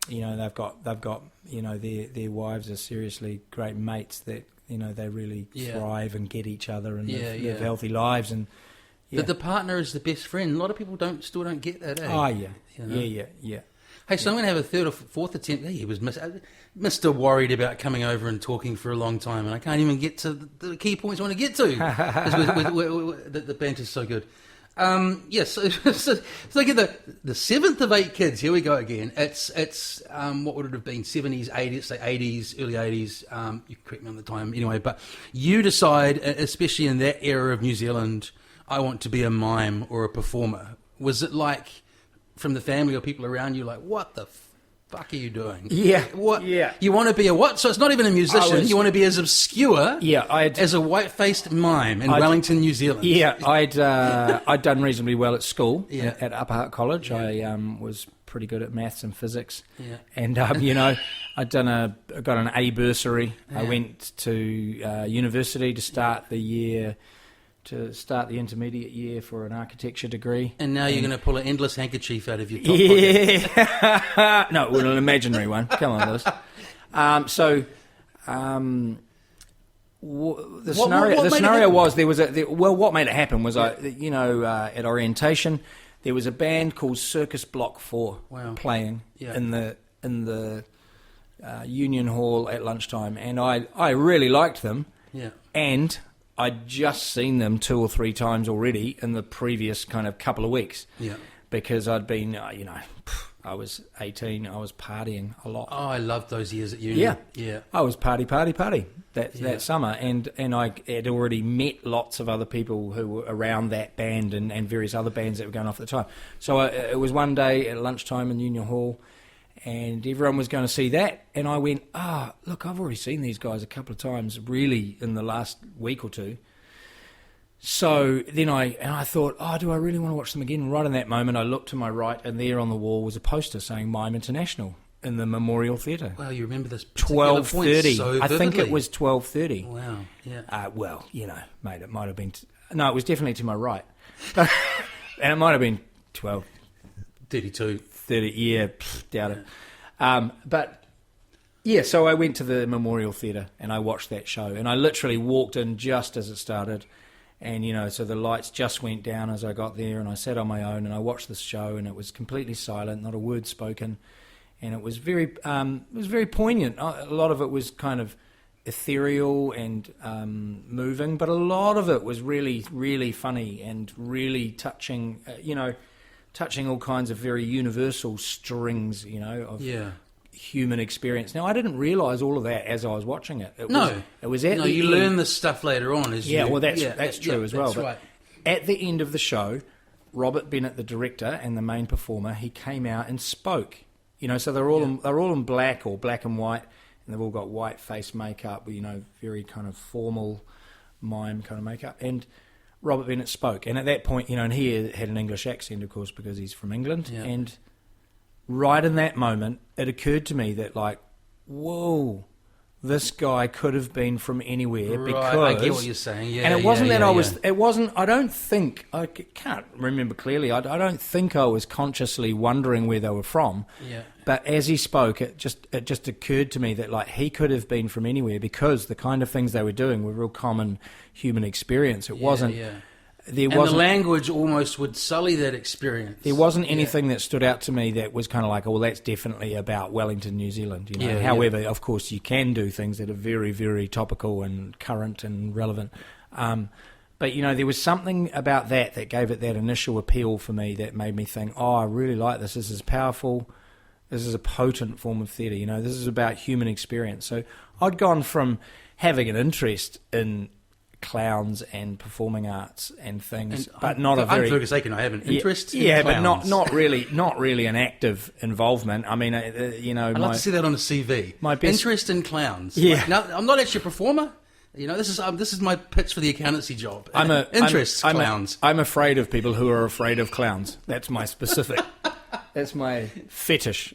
you know, they've got you know, their wives are seriously great mates that, you know, they really thrive and get each other and live healthy lives. And But the partner is the best friend. A lot of people still don't get that. Oh yeah, you know? yeah. Hey, so I'm going to have a third or fourth attempt. He was Mr. worried about coming over and talking for a long time, and I can't even get to the key points I want to get to. The banter's so good. So get the seventh of 8 kids. Here we go again. It's what would it have been? 70s, 80s, say 80s, early 80s. You correct me on the time anyway. But you decide, especially in that era of New Zealand, I want to be a mime or a performer. Was it like from the family or people around you, like, what the fuck are you doing? Yeah. What? Yeah. You want to be a what? So it's not even a musician. You want to be as obscure as a white-faced mime in Wellington, New Zealand. Yeah, I'd done reasonably well at school at Upper Hutt College. I was pretty good at maths and physics. Yeah. And, you know, I got an A bursary. Yeah. I went to university to start the intermediate year for an architecture degree. And now you're going to pull an endless handkerchief out of your top pocket. No, well, an imaginary one. Come on, Lewis. The scenario was there was what made it happen was at orientation there was a band called Circus Block 4 playing in the Union Hall at lunchtime, and I really liked them. Yeah. And I'd just seen them 2 or 3 times already in the previous kind of couple of weeks. Yeah. Because I'd been, I was 18, I was partying a lot. Oh, I loved those years at uni. Yeah. I was party that summer. And I had already met lots of other people who were around that band and various other bands that were going off at the time. So it was one day at lunchtime in Union Hall, and everyone was going to see that, and I went, look, I've already seen these guys a couple of times, really, in the last week or two. So then I thought, do I really want to watch them again? And right in that moment, I looked to my right, and there on the wall was a poster saying Mime International in the Memorial Theatre. Wow, you remember this 12:30. So I think it was 12:30. Wow, yeah. Well, mate, it might have been... no, it was definitely to my right. And it might have been 12:32. 30, doubt it. But, so I went to the Memorial Theatre and I watched that show. And I literally walked in just as it started. And, so the lights just went down as I got there, and I sat on my own and I watched this show, and it was completely silent, not a word spoken. And it was very poignant. A lot of it was kind of ethereal and moving, but a lot of it was really, really funny and really touching, touching all kinds of very universal strings, of human experience. Now, I didn't realise all of that as I was watching it. You learn this stuff later on. That's true as well. That's right. At the end of the show, Robert Bennett, the director and the main performer, he came out and spoke. So they're all in black or black and white, and they've all got white face makeup, very kind of formal mime kind of makeup. And Robert Bennett spoke, and at that point, and he had an English accent, of course, because he's from England. Yeah. And right in that moment, it occurred to me that, like, whoa, this guy could have been from anywhere. Right, because I get what you're saying. Yeah, and it wasn't It wasn't. I don't think. I can't remember clearly. I don't think I was consciously wondering where they were from. Yeah. But as he spoke, it just occurred to me that, like, he could have been from anywhere because the kind of things they were doing were real common human experience. It wasn't. Yeah. The language almost would sully that experience. There wasn't anything that stood out to me that was kind of like, well, that's definitely about Wellington, New Zealand. However, of course, you can do things that are very, very topical and current and relevant. But, there was something about that gave it that initial appeal for me that made me think, I really like this. This is powerful. This is a potent form of theatre. This is about human experience. So I'd gone from having an interest in clowns and performing arts and things, but not a very... I'm Fergus Aitken, I have an interest in clowns. But not really an active involvement. I mean, I'd like to see that on a CV. My best... interest in clowns. Yeah. Now, I'm not actually a performer, This is my pitch for the accountancy job. Clowns. Clowns. I'm afraid of people who are afraid of clowns. That's my specific. That's my fetish.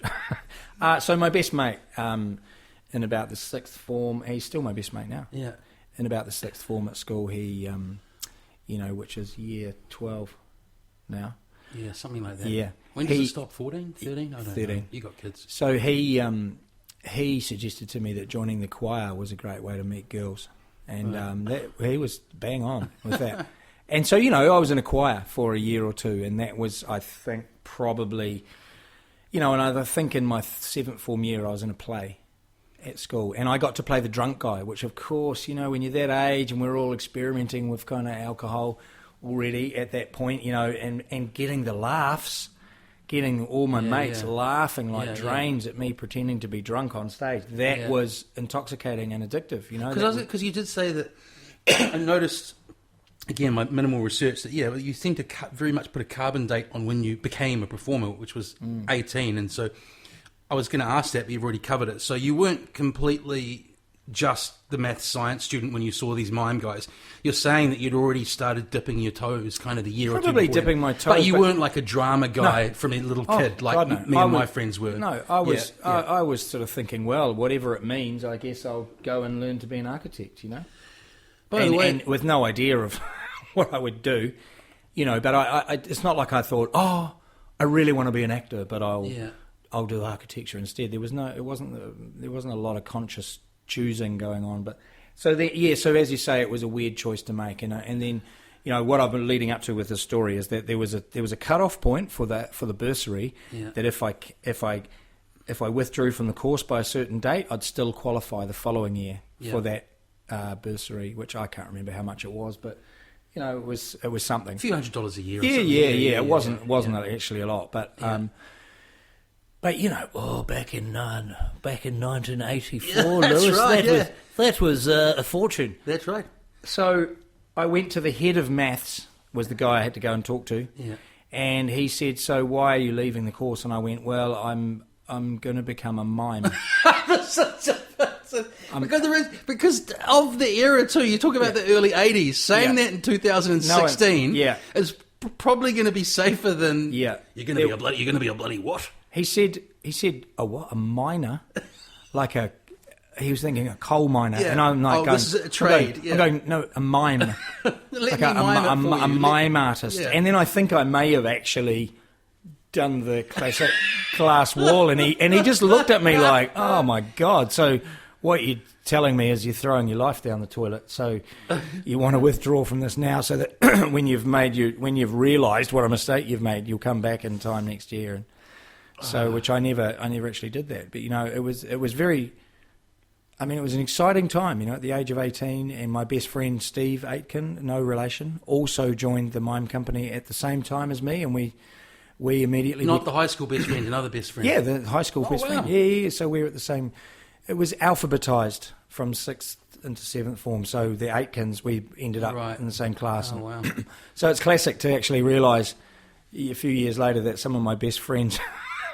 So my best mate, in about the sixth form, he's still my best mate now. Yeah. In about the sixth form at school, he, which is year 12 now. Yeah, something like that. Yeah. When does it stop? 14? 13? I don't 13. know. You got kids. So he suggested to me that joining the choir was a great way to meet girls. And he was bang on with that. And so, I was in a choir for a year or two, and that was, I think, probably, and I think in my seventh form year I was in a play at school, and I got to play the drunk guy, which of course, when you're that age and we're all experimenting with kind of alcohol already at that point, and getting the laughs, getting all my mates laughing like drains at me pretending to be drunk on stage, that was intoxicating and addictive, Because you did say that, I noticed, again, my minimal research, that, you seem to very much put a carbon date on when you became a performer, which was 18, and so I was going to ask that, but you've already covered it. So you weren't completely just the maths science student when you saw these mime guys. You're saying that you'd already started dipping your toes kind of the year or two before. Probably dipping my toes. But you weren't like a drama guy from a little kid like me and my friends were. No, I was I was sort of thinking, well, whatever it means, I guess I'll go and learn to be an architect, By the way, and with no idea of what I would do, but I it's not like I thought, I really want to be an actor, but I'll do architecture instead. There wasn't a lot of conscious choosing going on, but so as you say, it was a weird choice to make, and then what I've been leading up to with this story is that there was a cut-off point for the bursary, that if I withdrew from the course by a certain date, I'd still qualify the following year for that bursary, which I can't remember how much it was, but it was something, a few $100s a year. It wasn't actually a lot, but. But back in 1984, Lewis, right, that was a fortune. That's right. So I went to the head of maths, was the guy I had to go and talk to, and he said, "So why are you leaving the course?" And I went, "Well, I'm going to become a mime." Because of the era too. You talk about the early '80s. Saying that in 2016 is probably going to be safer than you're going to be a bloody what? He said, a what? A miner? He was thinking a coal miner. Yeah. And I'm like, this is a trade. I'm going, no, a mime. A mime artist. Yeah. And then I think I may have actually done the classic glass wall, and he just looked at me like, oh my God. So what you're telling me is you're throwing your life down the toilet. So you want to withdraw from this now, so that when you've realised what a mistake you've made, you'll come back in time next year. And so, which I never actually did that. But it was very. I mean, it was an exciting time. At the age of 18, and my best friend Steve Aitken, no relation, also joined the mime company at the same time as me, and we immediately not the high school best friend, another best friend. Yeah, the high school best friend. Yeah. So we were at the same. It was alphabetised from 6th into 7th form. So the Aitkens, we ended up in the same class. Oh wow! So it's classic to actually realise a few years later that some of my best friends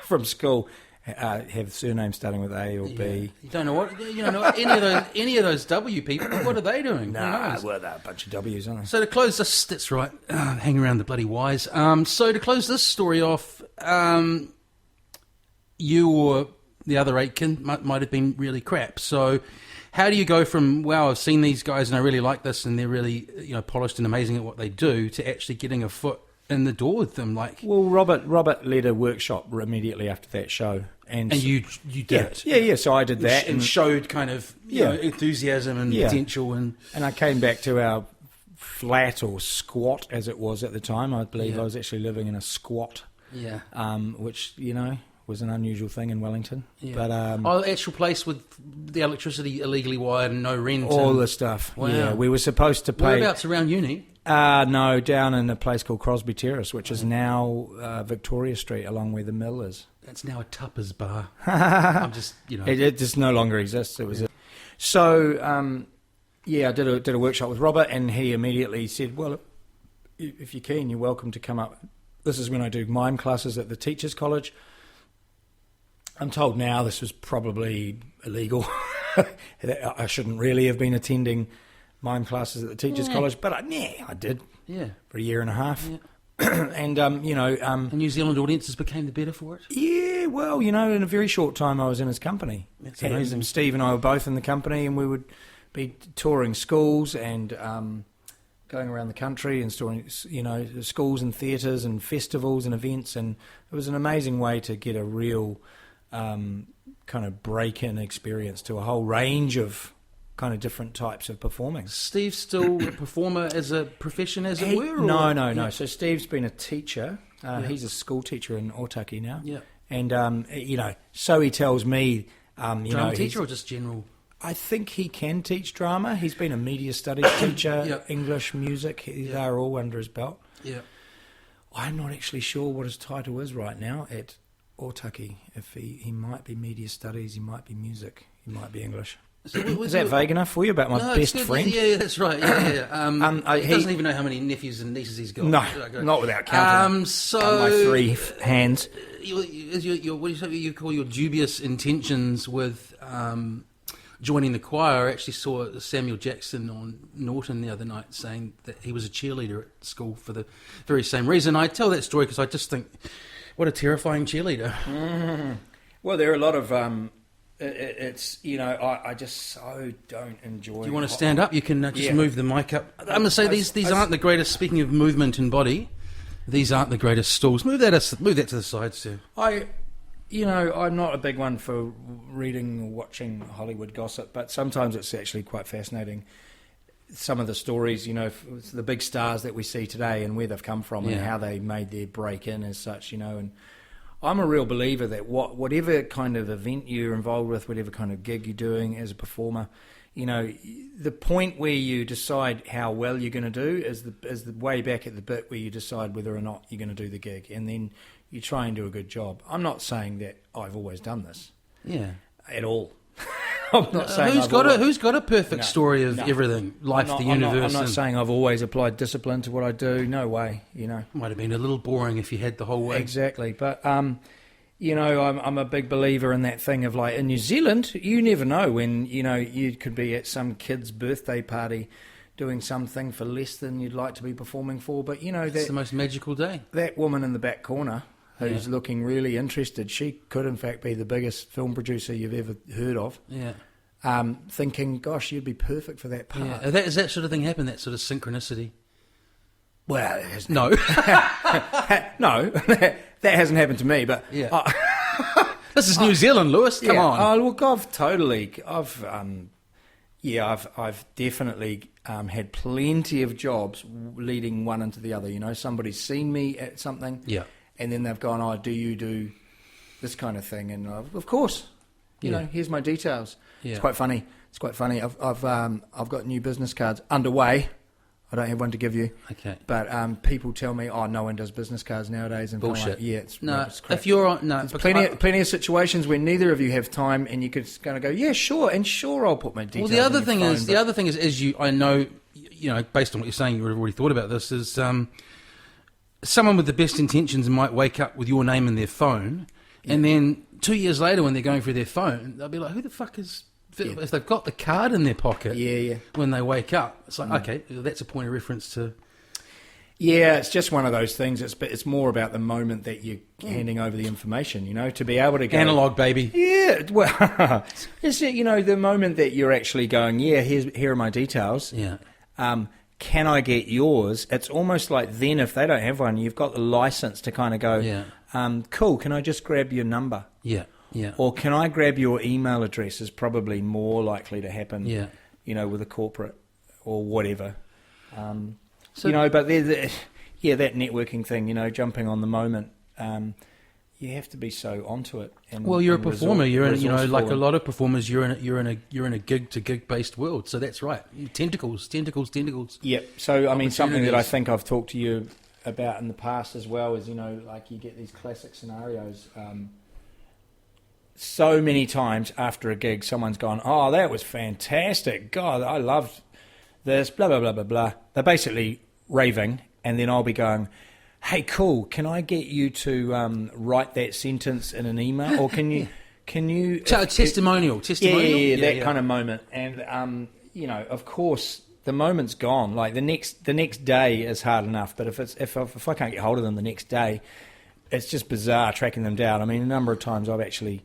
from school have surnames starting with A or B. You don't know what any of those W people. What are they doing? Well, they're a bunch of W's, aren't they? So to close this, that's right. Hang around the bloody Y's. So to close this story off, you or the other Aitken might have been really crap. So how do you go from, wow, I've seen these guys and I really like this and they're really polished and amazing at what they do, to actually getting a foot in the door with them? Well, Robert led a workshop immediately after that show, and you did it. Yeah. So I did that and showed kind of enthusiasm and potential, and I came back to our flat, or squat as it was at the time. I believe I was actually living in a squat. Yeah. Which was an unusual thing in Wellington. Yeah. But actual place with the electricity illegally wired and no rent. All the stuff. Wow. Yeah, we were supposed to pay. Whereabouts around uni? No, down in a place called Crosby Terrace, which is now Victoria Street, along where the mill is. That's now a Tupper's bar. I'm just, It just no longer exists. It was So, I did a workshop with Robert, and he immediately said, well, if you're keen, you're welcome to come up. This is when I do mime classes at the Teachers College. I'm told now this was probably illegal. I shouldn't really have been attending mime classes at the Teachers College, but I did for a year and a half. Yeah. And, And New Zealand audiences became the better for it? yeah, well, in a very short time I was in his company. That's And amazing. Steve and I were both in the company, and we would be touring schools and going around the country and touring, schools and theatres and festivals and events. And it was an amazing way to get a real kind of break-in experience to a whole range of kind of different types of performing. Steve's still a performer as a profession, as it were? No. Yeah. So Steve's been a teacher. He's a school teacher in Otaki now. Yeah. And, so he tells me, Drama teacher or just general? I think he can teach drama. He's been a media studies teacher, Yeah. English, music. They're all under his belt. Yeah. I'm not actually sure what his title is right now at Otaki. If he might be media studies, he might be music, he might be English. So Is that vague enough for you about my No, best it's good. friend? Yeah, that's right. Yeah. He he- doesn't even know how many nephews and nieces he's got. No, Okay. not without counting So on my three hands. What do you call your dubious intentions with joining the choir? I actually saw Samuel Jackson on Norton the other night saying that he was a cheerleader at school for the very same reason. I tell that story because I just think, what a terrifying cheerleader. Well, there are a lot of. I just so don't enjoy. Do you want to stand up? You can just move the mic up. I'm going to say these aren't the greatest. Speaking of movement and body, these aren't the greatest stools. Move that to the sides too. I'm not a big one for reading or watching Hollywood gossip, but sometimes it's actually quite fascinating. Some of the stories, the big stars that we see today and where they've come from and how they made their break in as such, and I'm a real believer that whatever kind of event you're involved with, whatever kind of gig you're doing as a performer, the point where you decide how well you're going to do is the way back at the bit where you decide whether or not you're going to do the gig, and then you try and do a good job. I'm not saying that I've always done this, at all. I'm not saying who's got a perfect story of everything, life, the universe. I'm not saying I've always applied discipline to what I do. No way, Might have been a little boring if you had the whole way. Exactly, but I'm a big believer in that thing of like in New Zealand, you never know when you could be at some kid's birthday party doing something for less than you'd like to be performing for, but it's the most magical day. That woman in the back corner who's looking really interested, she could in fact be the biggest film producer you've ever heard of. Yeah. Thinking, gosh, you'd be perfect for that part. Yeah. Does that sort of thing happen? That sort of synchronicity? Well, it hasn't. No. No, that hasn't happened to me. But this is New Zealand, Lewis. Come on. Oh, look, I've definitely had plenty of jobs leading one into the other. Somebody's seen me at something, and then they've gone, "Oh, do you do this kind of thing?" And of course, here's my details. Yeah. It's quite funny. I've got new business cards underway. I don't have one to give you. Okay. But people tell me, "Oh, no one does business cards nowadays." And bullshit. It's crap. If you're on, no, There's plenty of situations where neither of you have time, and you could kind of go, "Yeah, sure," and sure, I'll put my details. Well, the other thing is, as you, I know, based on what you're saying, you would have already thought about this. Is someone with the best intentions might wake up with your name in their phone, and then 2 years later, when they're going through their phone, they'll be like, "Who the fuck is?" If they've got the card in their pocket, when they wake up, it's like, okay, that's a point of reference to. Yeah, it's just one of those things. It's more about the moment that you're handing over the information, to be able to go... Analog, baby. Yeah, well, it's, the moment that you're actually going, here are my details. Yeah. Can I get yours? It's almost like then if they don't have one, you've got the license to kind of go, cool, can I just grab your number? Yeah. Yeah. Or can I grab your email address is probably more likely to happen, with a corporate or whatever. But that networking thing, jumping on the moment, you have to be so onto it. Well, you're a performer. You're in, like a lot of performers, you're in a gig to gig based world. So that's right. Tentacles. Yep. So I mean, something that I think I've talked to you about in the past as well is like you get these classic scenarios. So many times after a gig, someone's gone, "Oh, that was fantastic! God, I loved this." Blah blah blah blah blah. They're basically raving, and then I'll be going, "Hey, cool! Can I get you to write that sentence in an email, or can you testimonial? Yeah, that kind of moment." And of course, the moment's gone. Like the next day is hard enough, but if I can't get hold of them the next day, it's just bizarre tracking them down. I mean, a number of times I've actually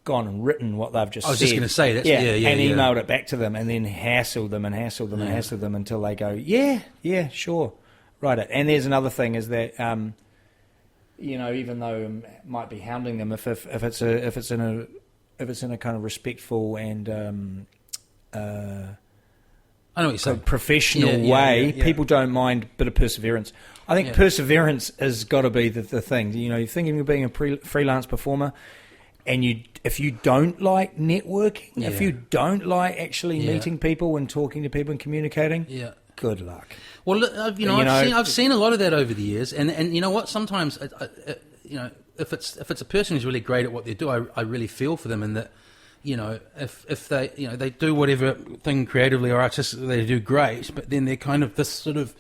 gone and written what they've just said. I was just going to say that. And emailed it back to them, and then hassled them until they go, yeah, sure, write it. And there's another thing is that, even though I might be hounding them, if it's in a kind of respectful and I know what you're saying. Professional way, people don't mind a bit of perseverance. I think perseverance has got to be the thing. You're thinking of being a freelance performer, and if you don't like networking, if you don't like actually meeting people and talking to people and communicating, good luck. Well, I've seen a lot of that over the years, and you know what? Sometimes, if it's a person who's really great at what they do, I really feel for them, in that, if they they do whatever thing creatively or artistically they do great, but then they're kind of this sort of.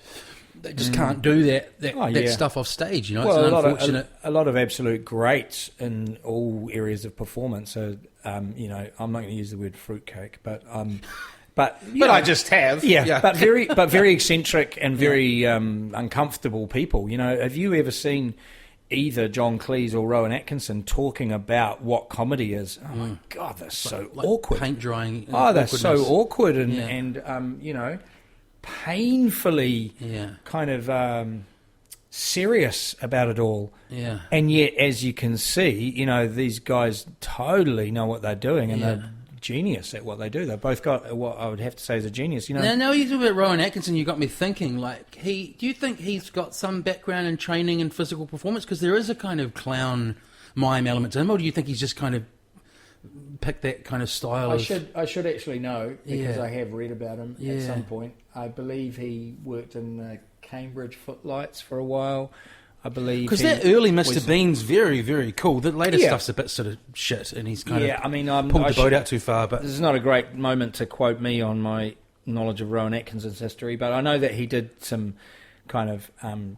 They just can't do that stuff off stage, It's unfortunate. A lot of absolute greats in all areas of performance. So, I'm not going to use the word fruitcake, but I just have. But very eccentric and very uncomfortable people. Have you ever seen either John Cleese or Rowan Atkinson talking about what comedy is? Oh my God, they're so awkward. Paint drying. They're so awkward and painfully kind of serious about it all. Yeah. And yet, as you can see, these guys totally know what they're doing, and they're genius at what they do. They've both got what I would have to say is a genius. Now you talk about Rowan Atkinson, you got me thinking, do you think he's got some background in training and physical performance? Because there is a kind of clown mime element to him, or do you think he's just kind of picked that kind of style? I should actually know, because I have read about him at some point. I believe he worked in Cambridge Footlights for a while. I believe because that early Mr. Bean's very, very cool. The later stuff's a bit sort of shit, and he's kind of pulled the boat out too far. But this is not a great moment to quote me on my knowledge of Rowan Atkinson's history, but I know that he did some kind of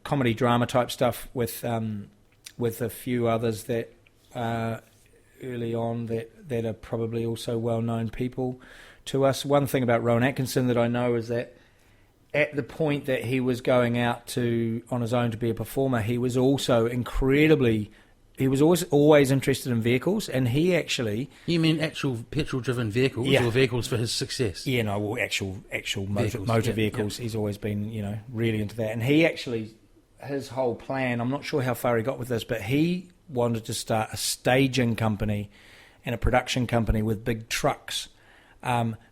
comedy drama type stuff with a few others that early on that are probably also well known people to us. One thing about Rowan Atkinson that I know is that at the point that he was going out on his own to be a performer, he was also always interested in vehicles, and he actually... You mean actual petrol-driven vehicles, or vehicles for his success? Yeah, no, well, actual motor vehicles. He's always been, really into that. And he actually, his whole plan, I'm not sure how far he got with this, but he wanted to start a staging company and a production company with big trucks.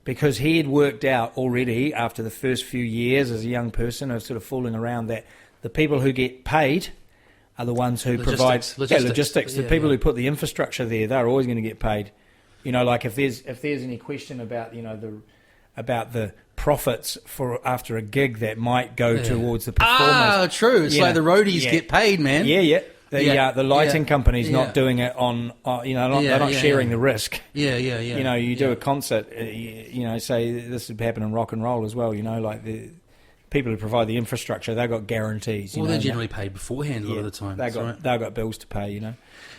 Because he had worked out already after the first few years as a young person of sort of fooling around that the people who get paid are the ones who provide logistics. The people who put the infrastructure there, they're always going to get paid. Like if there's any question about the profits for after a gig that might go towards the performers. True. It's like the roadies get paid, man. Yeah. The lighting company's not doing it on, they're not sharing the risk. You do a concert, say this would happen in rock and roll as well, like the people who provide the infrastructure, they've got guarantees. They're generally paid beforehand a lot of the time. They've got bills to pay,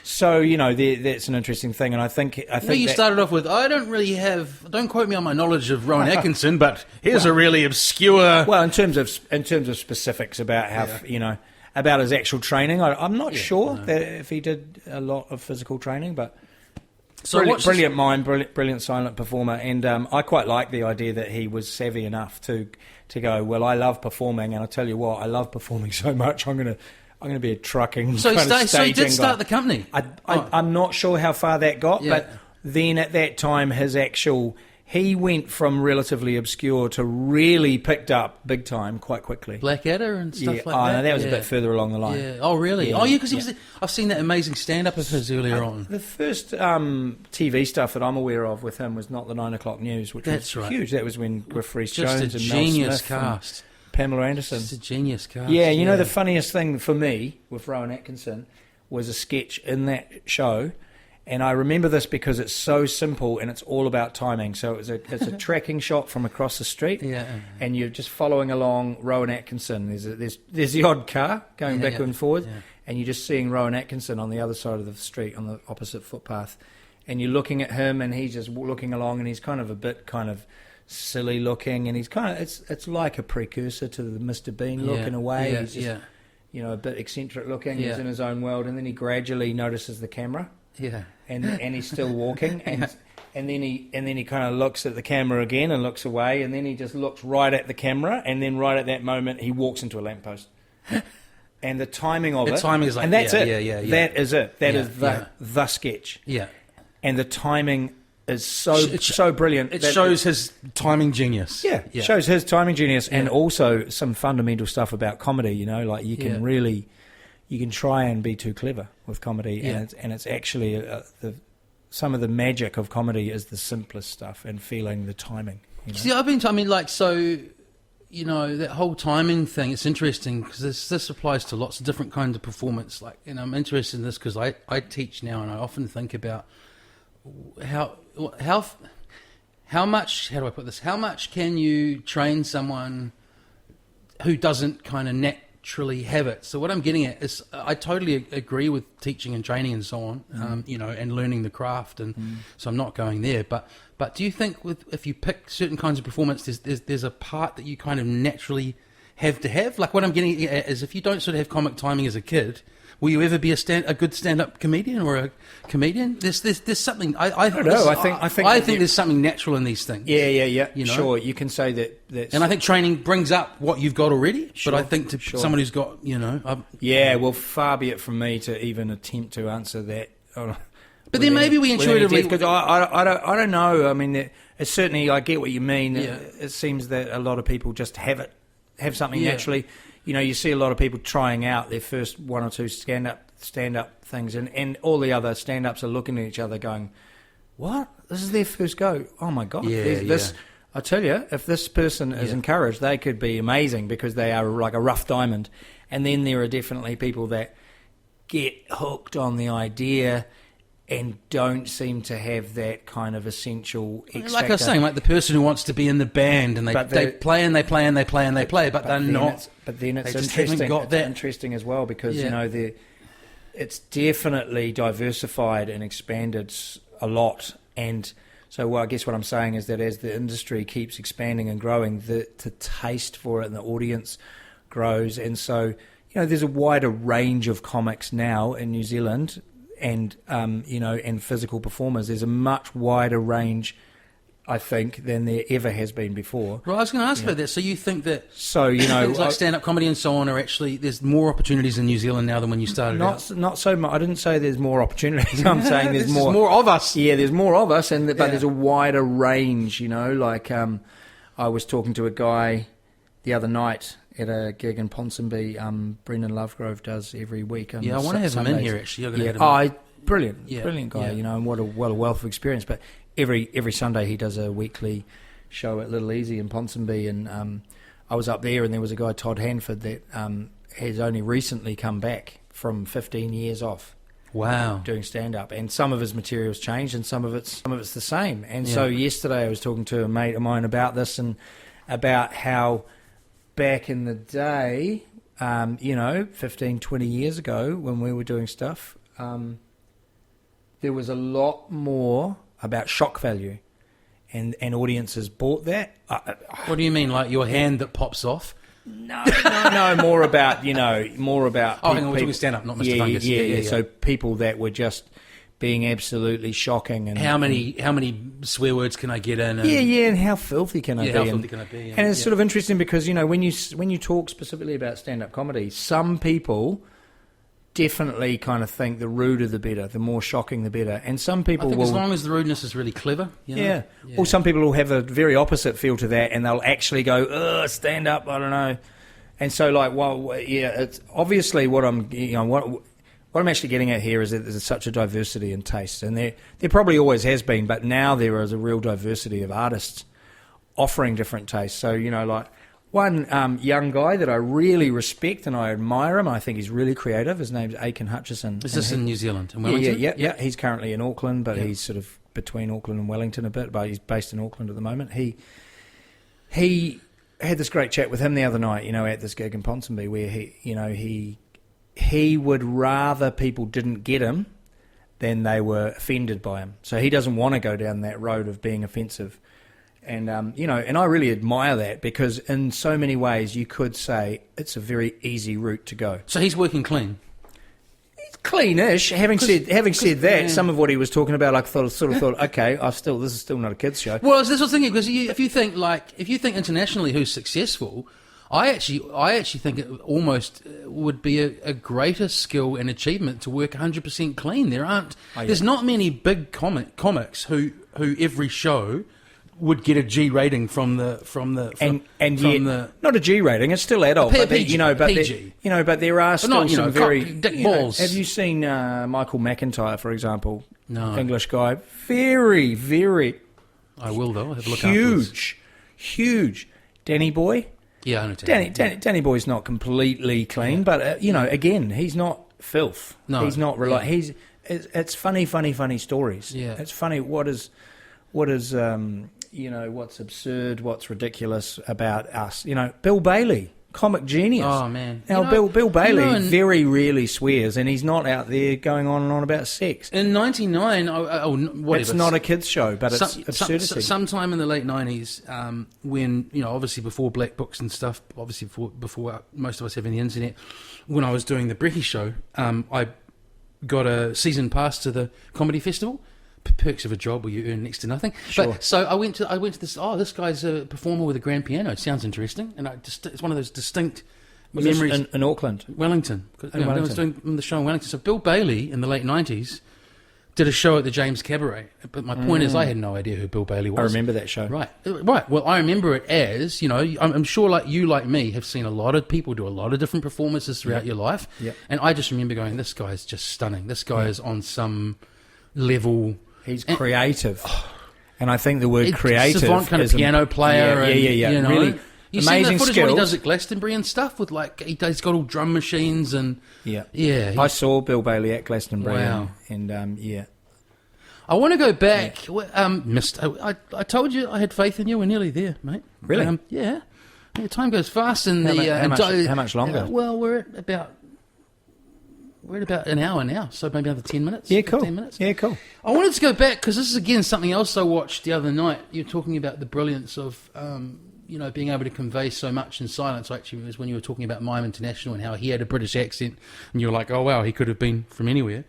So, that's an interesting thing, and I think you started off with, don't quote me on my knowledge of Rowan Atkinson, but here's a really obscure... Well, in terms of specifics about how, about his actual training. I'm not sure that if he did a lot of physical training, but brilliant mind, brilliant silent performer, and I quite like the idea that he was savvy enough to go, well, I love performing, and I tell you what, I love performing so much, I'm going to be a trucking so kind of staging So he did start guy. The company? I'm not sure how far that got, but then at that time, he went from relatively obscure to really picked up big time quite quickly. Blackadder and stuff like that? No, that was a bit further along the line. Yeah. Oh, really? Yeah. Because I've seen that amazing stand-up of his earlier on. The first TV stuff that I'm aware of with him was Not the 9 O'Clock News, which was huge. That was when Griff Rhys-Jones and Mel genius Smith cast. And Pamela Anderson. Just a genius cast. Yeah, the funniest thing for me with Rowan Atkinson was a sketch in that show. And I remember this because it's so simple and it's all about timing. So it's a tracking shot from across the street, and you're just following along Rowan Atkinson. There's the odd car going back and forward, and you're just seeing Rowan Atkinson on the other side of the street on the opposite footpath, and you're looking at him, and he's just looking along, and he's kind of a bit kind of silly looking, and he's kind of it's like a precursor to the Mr. Bean look in a way. Yeah, he's just, a bit eccentric looking. Yeah. He's in his own world, and then he gradually notices the camera. Yeah. And he's still walking, and then he kind of looks at the camera again and looks away, and then he just looks right at the camera, and then right at that moment he walks into a lamppost. And the timing of The it, timing is like, and that's it. Yeah. That is it. That Yeah, is yeah. the sketch. Yeah. And the timing is so brilliant. It shows his timing genius. Yeah, shows his timing genius, and also some fundamental stuff about comedy. Like you can really, you can try and be too clever with comedy, and it's actually some of the magic of comedy is the simplest stuff and feeling the timing. See, that whole timing thing, it's interesting because this applies to lots of different kinds of performance. I'm interested in this because I teach now, and I often think about how much, how do I put this? How much can you train someone who doesn't kind of naturally have it? So what I'm getting at is I totally agree with teaching and training and so on, and learning the craft, and so I'm not going there. But do you think if you pick certain kinds of performance, there's a part that you kind of naturally have to have? Like what I'm getting at is if you don't sort of have comic timing as a kid, will you ever be a good stand-up comedian or a comedian? There's something. I don't know. I think there's something natural in these things. Yeah. Sure, you can say that. And I think training brings up what you've got already. Sure, but I think someone who's got, well, far be it from me to even attempt to answer that. But then maybe we intuitively, because I don't know. I mean, it's certainly I get what you mean. Yeah. It seems that a lot of people just have something naturally. You see a lot of people trying out their first one or two stand-up things, and all the other stand-ups are looking at each other going, what? This is their first go. Oh, my God. This. I tell you, if this person is encouraged, they could be amazing because they are like a rough diamond. And then there are definitely people that get hooked on the idea and don't seem to have that kind of essential X like I was saying, like the person who wants to be in the band and they play and they play and they play and they play, but they're not. But then it's interesting. It's interesting as well because it's definitely diversified and expanded a lot. And so, I guess what I'm saying is that as the industry keeps expanding and growing, the taste for it and the audience grows. And so, there's a wider range of comics now in New Zealand. And and physical performers. There's a much wider range, I think, than there ever has been before. Well, I was going to ask about that. So you think that things like stand-up comedy and so on are actually there's more opportunities in New Zealand now than when you started out? Not so much. I didn't say there's more opportunities. I'm saying there's more of us. Yeah, there's more of us, but there's a wider range. I was talking to a guy the other night at a gig in Ponsonby. Brendan Lovegrove does every week. I want to have him in here actually. You're going to have him brilliant guy. And what a wealth of experience. But every Sunday he does a weekly show at Little Easy in Ponsonby, and I was up there, and there was a guy, Todd Hanford, that has only recently come back from 15 years off. Wow, doing stand up, and some of his material's changed, and some of it's the same. And so yesterday I was talking to a mate of mine about this and about how back in the day, 15, 20 years ago when we were doing stuff, there was a lot more about shock value, and audiences bought that. What do you mean, like your hand that pops off? No, more about, Oh, hang on, we're talking stand-up, not Mr. Fungus. Yeah. So people that were just being absolutely shocking. And how many swear words can I get in? And, and how filthy can I be? How filthy can I be? And it's sort of interesting because, when you talk specifically about stand-up comedy, some people definitely kind of think the ruder the better, the more shocking the better. And some people as long as the rudeness is really clever. Yeah. Or some people will have a very opposite feel to that, and they'll actually go, ugh, stand up, I don't know. And so, it's obviously what I'm, what I'm actually getting at here is that there's such a diversity in taste, and there probably always has been, but now there is a real diversity of artists offering different tastes. So, one young guy that I really respect and I admire him, I think he's really creative. His name's Aitken Hutchison. Is this in New Zealand, in Wellington? Yeah. He's currently in Auckland, but he's sort of between Auckland and Wellington a bit, but he's based in Auckland at the moment. He had this great chat with him the other night, at this gig in Ponsonby, where he would rather people didn't get him than they were offended by him. So he doesn't want to go down that road of being offensive. And, you know, and I really admire that because in so many ways you could say it's a very easy route to go. So he's working clean. Cleanish. Having said that, some of what he was talking about, I sort of thought, okay, this is still not a kids' show. Well, that's what I was thinking, because if you think internationally who's successful, I actually think it almost would be a greater skill and achievement to work 100% clean. There's not many big comics who every show would get a G rating from the not a G rating. It's still adult, but PG. But there are still some very dick balls. Have you seen Michael McIntyre, for example? No, English guy, very, very. I will though. I'll have a look. Huge. Danny Boy. Yeah, I know Danny Boy's not completely clean, but again, he's not filth. No, he's not it's funny stories. Yeah, it's funny. What is what's absurd, what's ridiculous about us. Bill Bailey, comic genius. Oh, man. Now, Bill Bailey very rarely swears, and he's not out there going on and on about sex. In 99, whatever. It's not a kids' show, but it's absurdity. Sometime in the late 90s, when, obviously before Black Books and stuff, obviously before most of us having the internet, when I was doing the Brekkie show, I got a season pass to the comedy festival. Perks of a job where you earn next to nothing. Sure. But, so I went to this. This guy's a performer with a grand piano. It sounds interesting, and it's one of those distinct memories. In Auckland, Wellington. I was doing the show in Wellington. So Bill Bailey in the late 90s did a show at the James Cabaret. But my point is, I had no idea who Bill Bailey was. I remember that show. Right. Well, I remember it as I'm sure, like you, like me, have seen a lot of people do a lot of different performances throughout your life. Yep. And I just remember going, this guy is just stunning. This guy is on some level. He's creative, and I think the word creative savant kind of piano player. Yeah. Really you amazing see the footage skills. when he does at Glastonbury and stuff with he's got all drum machines and yeah. I saw Bill Bailey at Glastonbury. Wow. and I want to go back. I told you I had faith in you. We're nearly there, mate. Really? Yeah. Time goes fast, and how much longer? Well, we're at about an hour now, so maybe another 10 minutes. Yeah, cool. 15 minutes. Yeah, cool. I wanted to go back because this is again something else I watched the other night. You're talking about the brilliance of being able to convey so much in silence. Actually, it was when you were talking about Mime International and how he had a British accent, and you were like, oh wow, he could have been from anywhere.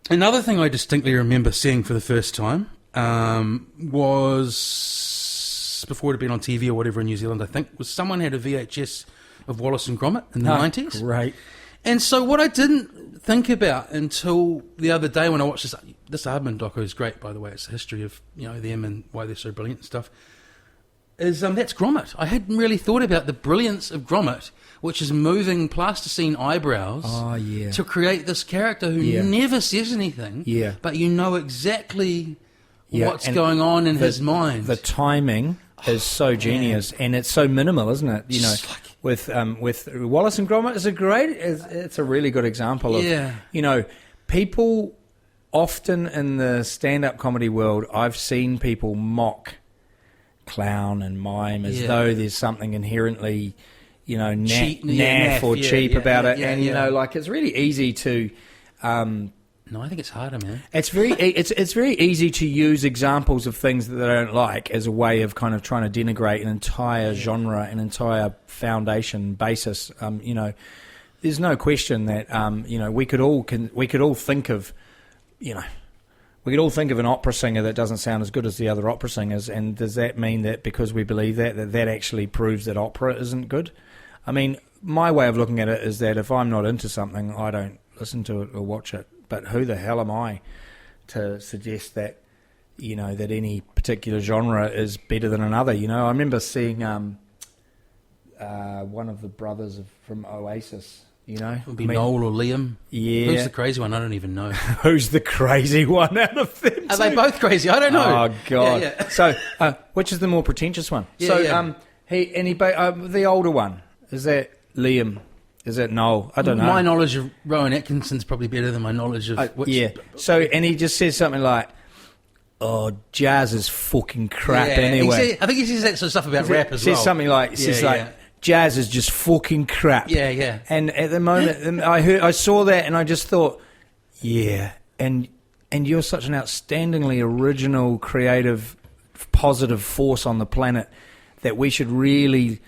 Another thing I distinctly remember seeing for the first time was before it had been on TV or whatever in New Zealand. I think was someone had a VHS of Wallace and Gromit in the 90s. Great. And so what I didn't think about until the other day when I watched this Aardman doco is great, by the way. It's a history of them and why they're so brilliant and stuff. Is that's Gromit. I hadn't really thought about the brilliance of Gromit, which is moving plasticine eyebrows to create this character who never says anything, but you know exactly what's going on in his mind. The timing is so genius, and it's so minimal, isn't it? With Wallace and Gromit it's a really good example of people often in the stand-up comedy world. I've seen people mock clown and mime as though there's something inherently naff or cheap about it, and it's really easy to. No, I think it's harder, man. It's very easy to use examples of things that they don't like as a way of kind of trying to denigrate an entire genre, an entire foundation basis. There's no question that we could all think of, we could all think of an opera singer that doesn't sound as good as the other opera singers, and does that mean that because we believe that actually proves that opera isn't good? I mean, my way of looking at it is that if I'm not into something, I don't listen to it or watch it. But who the hell am I to suggest that, that any particular genre is better than another? I remember seeing one of the brothers from Oasis, It would be Noel or Liam. Yeah. Who's the crazy one? I don't even know. Who's the crazy one out of them? Are they both crazy? I don't know. Oh, God. Yeah. So, which is the more pretentious one? The older one, is that Liam? Is it Noel? I don't know. My knowledge of Rowan Atkinson's probably better than my knowledge of... So, and he just says something like, oh, jazz is fucking crap anyway. I think he says that sort of stuff about rap as well. Says something like, jazz is just fucking crap. Yeah. And at the moment, I saw that and I just thought, and you're such an outstandingly original, creative positive force on the planet, that we should really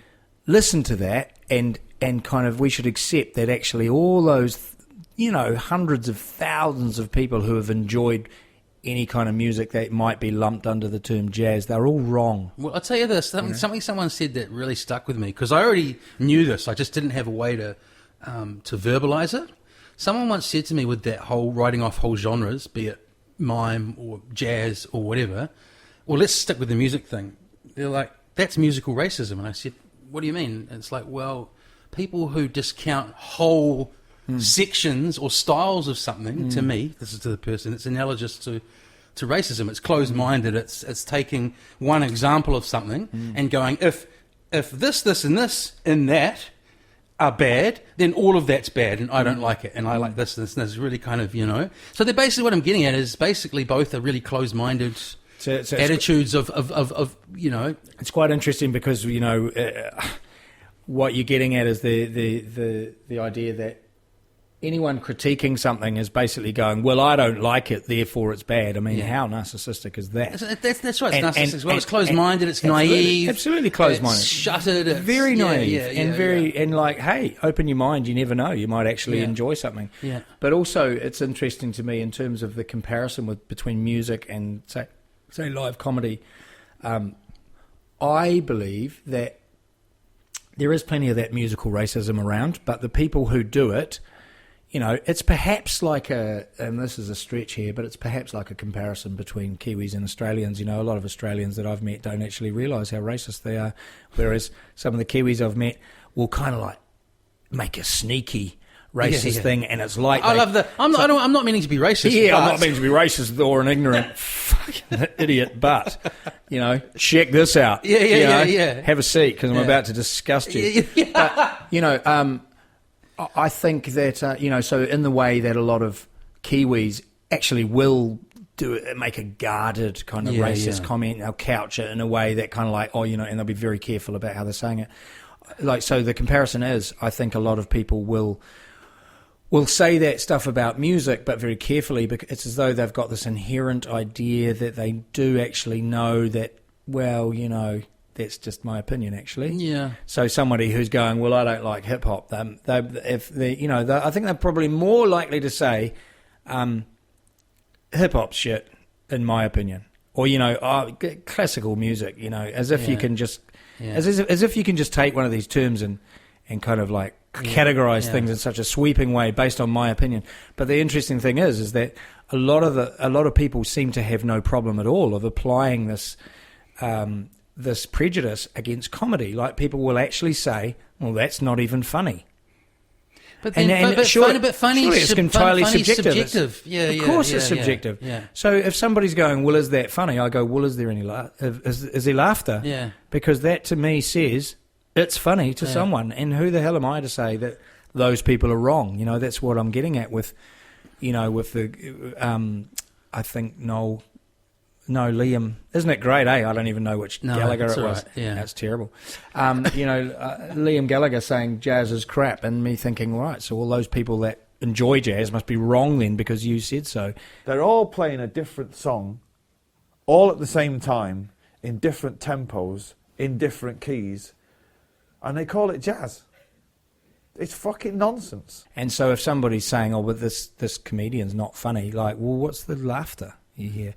listen to that and kind of we should accept that actually all those, hundreds of thousands of people who have enjoyed any kind of music that might be lumped under the term jazz, they're all wrong. Well, I'll tell you this, something someone said that really stuck with me, because I already knew this, I just didn't have a way to verbalise it. Someone once said to me with that whole writing off whole genres, be it mime or jazz or whatever, well, let's stick with the music thing. They're like, that's musical racism. And I said, what do you mean? And it's like, well, people who discount whole sections or styles of something, to me, this is to the person, it's analogous to racism. It's closed-minded. It's taking one example of something and going, if this, and this, and that are bad, then all of that's bad, and I don't like it, and I like this, and this, and this. Really kind of, So they're basically, what I'm getting at is basically both are really closed-minded attitudes of. It's quite interesting because, what you're getting at is the idea that anyone critiquing something is basically going, well, I don't like it, therefore it's bad. I mean, how narcissistic is that? That's right. It's narcissistic as well. It's closed-minded. It's naive. Absolutely closed-minded. It's shuttered. It's very naive and like, hey, open your mind. You never know. You might actually enjoy something. Yeah. But also, it's interesting to me in terms of the comparison between music and say live comedy. I believe that there is plenty of that musical racism around, but the people who do it, it's perhaps like and this is a stretch here, but it's perhaps like a comparison between Kiwis and Australians. A lot of Australians that I've met don't actually realise how racist they are, whereas some of the Kiwis I've met will kind of like make a sneaky racist thing, and it's like I love that. I'm not meaning to be racist. Yeah, I'm not meaning to be racist or an ignorant fucking idiot, but check this out. Yeah. Have a seat because I'm about to disgust you. But, I think that, so in the way that a lot of Kiwis actually will make a guarded kind of racist comment, they'll couch it in a way that kind of like, and they'll be very careful about how they're saying it. Like, so the comparison is, I think a lot of people will say that stuff about music, but very carefully, because it's as though they've got this inherent idea that they do actually know that, well, that's just my opinion, actually. Yeah. So somebody who's going, well, I don't like hip hop. I think they're probably more likely to say, hip hop's shit, in my opinion, or classical music. As if you can just, as if you can just take one of these terms and kind of like categorize things in such a sweeping way based on my opinion. But the interesting thing is that a lot of people seem to have no problem at all of applying this. This prejudice against comedy. Like, people will actually say, well, that's not even funny. But funny it's entirely subjective. Of course it's subjective. Yeah. So if somebody's going, well, is that funny? I go, well, is there any is there laughter? Yeah. Because that to me says it's funny to someone. And who the hell am I to say that those people are wrong? That's what I'm getting at with, with the, I think Liam, isn't it great, I don't even know which Gallagher it was. Right. Yeah. That's terrible. Liam Gallagher saying jazz is crap, and me thinking, right, so all those people that enjoy jazz must be wrong then because you said so. They're all playing a different song, all at the same time, in different tempos, in different keys, and they call it jazz. It's fucking nonsense. And so if somebody's saying, oh, but this comedian's not funny, like, well, what's the laughter you hear?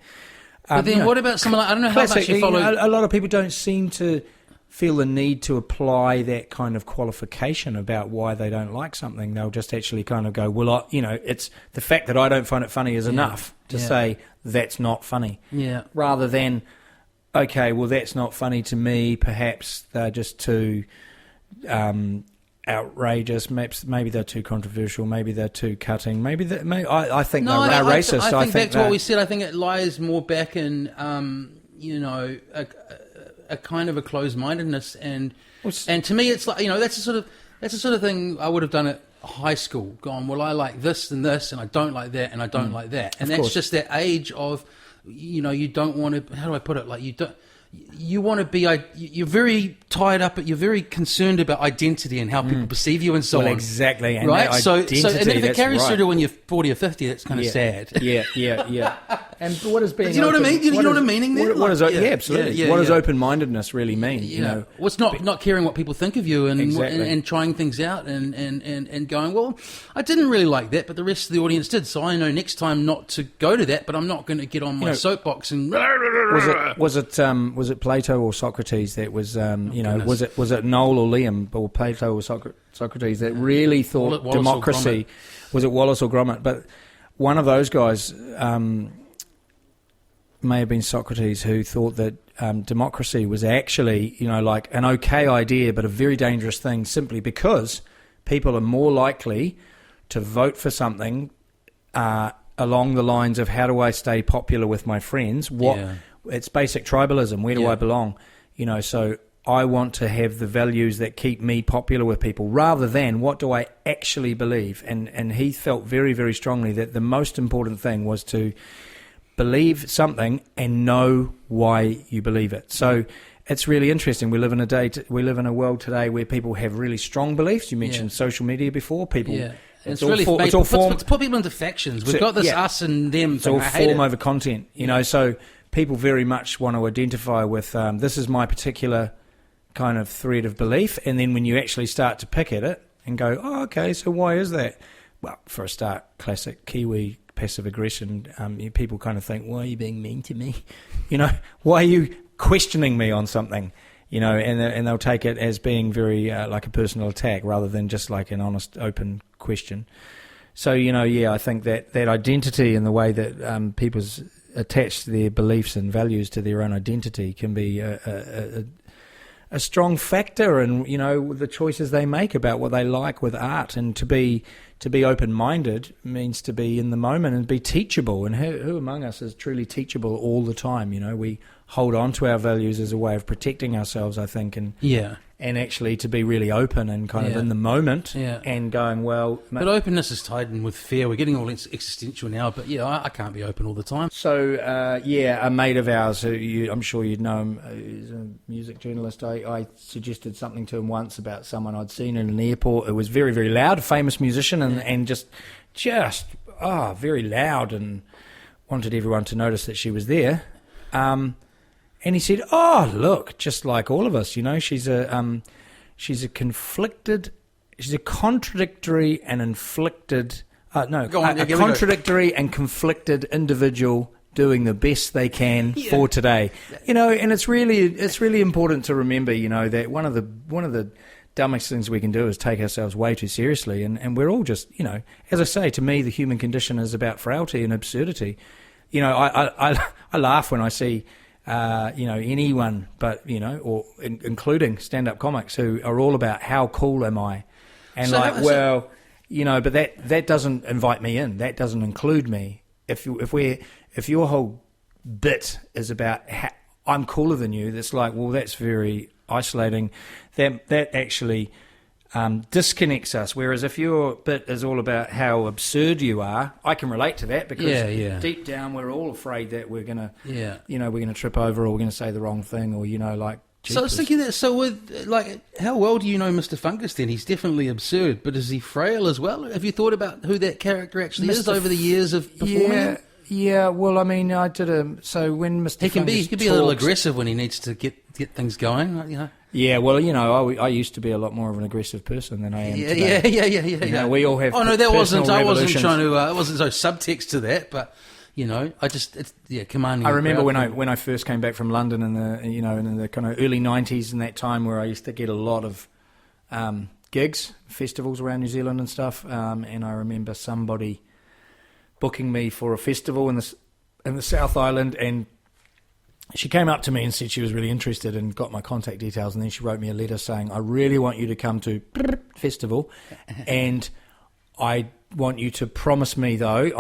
But then what about someone like, I don't know how much you follow... A lot of people don't seem to feel the need to apply that kind of qualification about why they don't like something. They'll just actually kind of go, well, it's the fact that I don't find it funny is enough to say that's not funny. Yeah. Rather than, okay, well, that's not funny to me. Perhaps they're just too outrageous. Maybe they're too controversial. Maybe they're too cutting. I think they're racist. I think back to what we said. I think it lies more back in, a kind of a closed-mindedness, and to me, it's like that's the sort of thing I would have done at high school. Gone, well, I like this, and I don't like that, and I don't like that, and that's just that age of, you don't want to. How do I put it? Like you want to be, you're very tied up, you're very concerned about identity and how people perceive you and so on. Exactly. And right? that So identity, and then if it carries that's through to right. when you're 40 or 50, that's kind of sad. Yeah. And what is being Do you know what I open- mean? You know what is- I'm meaning there? What is, Like, yeah, absolutely. What does open-mindedness really mean? Yeah. You know, Well, it's not caring what people think of you and Exactly. and trying things out and going, well, I didn't really like that, but the rest of the audience did, so I know next time not to go to that, but I'm not going to get on my soapbox and... was it Plato or Socrates that was goodness. was it Noel or Liam or Plato or Socrates that really thought Wallace or democracy was it Wallace or Gromit? But one of those guys may have been Socrates, who thought that democracy was actually like an okay idea but a very dangerous thing, simply because people are more likely to vote for something along the lines of how do I stay popular with my friends. It's basic tribalism. Where do I belong? So I want to have the values that keep me popular with people rather than what do I actually believe. And he felt very, very strongly that the most important thing was to believe something and know why you believe it. So it's really interesting. We live in a world today where people have really strong beliefs. You mentioned social media before. People... Yeah. It's really all form. to put people into factions. We've got this us and them. It's all I hate form it. over content, So people very much want to identify with this is my particular kind of thread of belief, and then when you actually start to pick at it and go, oh, okay, so why is that? Well, for a start, classic Kiwi passive aggression. People kind of think, why are you being mean to me? Why are you questioning me on something? And they'll take it as being very like a personal attack rather than just like an honest, open question. So, I think that identity and the way that people's attach their beliefs and values to their own identity can be a strong factor in, the choices they make about what they like with art. And to be open-minded means to be in the moment and be teachable. And who among us is truly teachable all the time? We hold on to our values as a way of protecting ourselves, I think, and actually to be really open and kind of in the moment and going, well... But openness is tied in with fear. We're getting all existential now, but I can't be open all the time. So, a mate of ours, who I'm sure you'd know him, he's a music journalist. I suggested something to him once about someone I'd seen in an airport. It was very, very loud, a famous musician, and just very loud, and wanted everyone to notice that she was there. And he said, "Oh, look, just like all of us, she's a contradictory and inflicted, contradictory and conflicted individual doing the best they can for today." And it's really important to remember, that one of the dumbest things we can do is take ourselves way too seriously, and we're all just, as I say, to me, the human condition is about frailty and absurdity. I laugh when I see. Anyone, but including stand-up comics who are all about how cool am I, and but that doesn't invite me in. That doesn't include me. If your whole bit is about I'm cooler than you, that's like, well, that's very isolating. That actually disconnects us. Whereas if your bit is all about how absurd you are, I can relate to that because deep down we're all afraid that we're gonna, we're gonna trip over, or we're gonna say the wrong thing, or like. So I was thinking that. So with how well do you know Mr. Fungus? Then he's definitely absurd, but is he frail as well? Have you thought about who that character actually is over the years of performing him? Yeah. Well, I mean, I did so when Mr. He can Fungus be a little aggressive when he needs to get things going. Yeah, well, I used to be a lot more of an aggressive person than I am today. Yeah. We all have. Oh no, that wasn't. I wasn't revolutions. trying to. It wasn't so subtext to that, but commanding. I remember when I first came back from London in the kind of early '90s, in that time where I used to get a lot of gigs, festivals around New Zealand and stuff, and I remember somebody booking me for a festival in the South Island, and she came up to me and said she was really interested and got my contact details, and then she wrote me a letter saying, I really want you to come to festival, and I want you to promise me, though,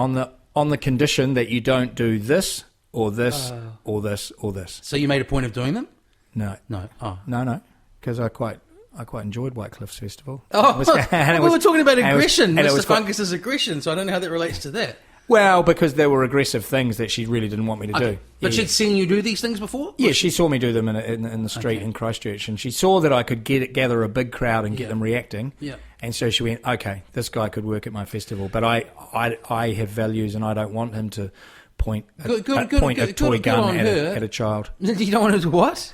on the condition that you don't do this or this or this or this. So you made a point of doing them? No. Oh. No, because I quite enjoyed White Cliffs Festival. Oh, we were talking about aggression, and Mr. Fungus's aggression, so I don't know how that relates to that. Well, because there were aggressive things that she really didn't want me to do. But she'd seen you do these things before? Yeah, she saw me do them in the street in Christchurch, and she saw that I could gather a big crowd and get them reacting. Yeah. And so she went, okay, this guy could work at my festival, but I have values, and I don't want him to point a toy gun at a child. You don't want to do what?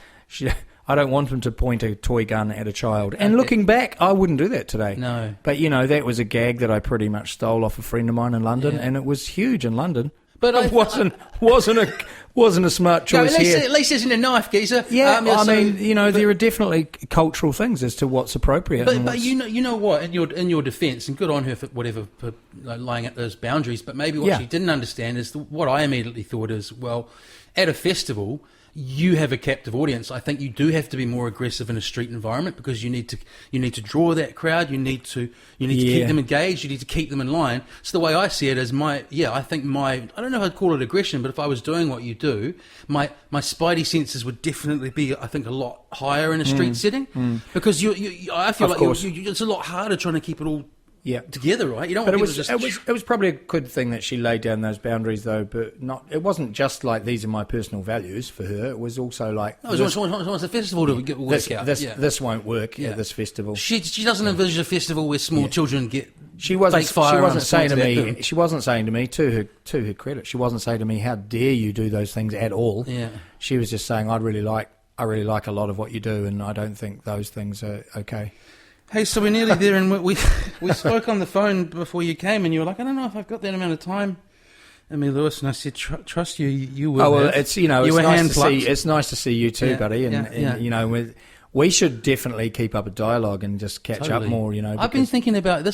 I don't want him to point a toy gun at a child. And looking back, I wouldn't do that today. No. But, that was a gag that I pretty much stole off a friend of mine in London, and it was huge in London. But it wasn't a smart choice here. At least isn't a knife, geezer. Yeah, there are definitely cultural things as to what's appropriate. But you know what? In your defence, and good on her for laying out those boundaries. But maybe what she didn't understand is what I immediately thought is, well, at a festival, you have a captive audience. I think you do have to be more aggressive in a street environment because you need to draw that crowd. You need to keep them engaged. You need to keep them in line. So the way I see it is I don't know if I'd call it aggression, but if I was doing what you do, my spidey senses would definitely be, I think, a lot higher in a street setting because I feel like it's a lot harder trying to keep it all together, right? You don't. But it was probably a good thing that she laid down those boundaries, though. But it wasn't just like these are my personal values for her. It was also like it wants the festival to work out. This won't work at this festival. She doesn't envisage a festival where small children get. She wasn't saying to me to her credit. She wasn't saying to me, "How dare you do those things at all?" Yeah. She was just saying, I really like a lot of what you do, and I don't think those things are okay. Hey, so we're nearly there, and we spoke on the phone before you came, and you were like, I don't know if I've got that amount of time in me, Lewis, and I said, trust you, you will. Oh, well, it's nice to see you too, buddy, and we should definitely keep up a dialogue and just catch up more, I've been thinking about,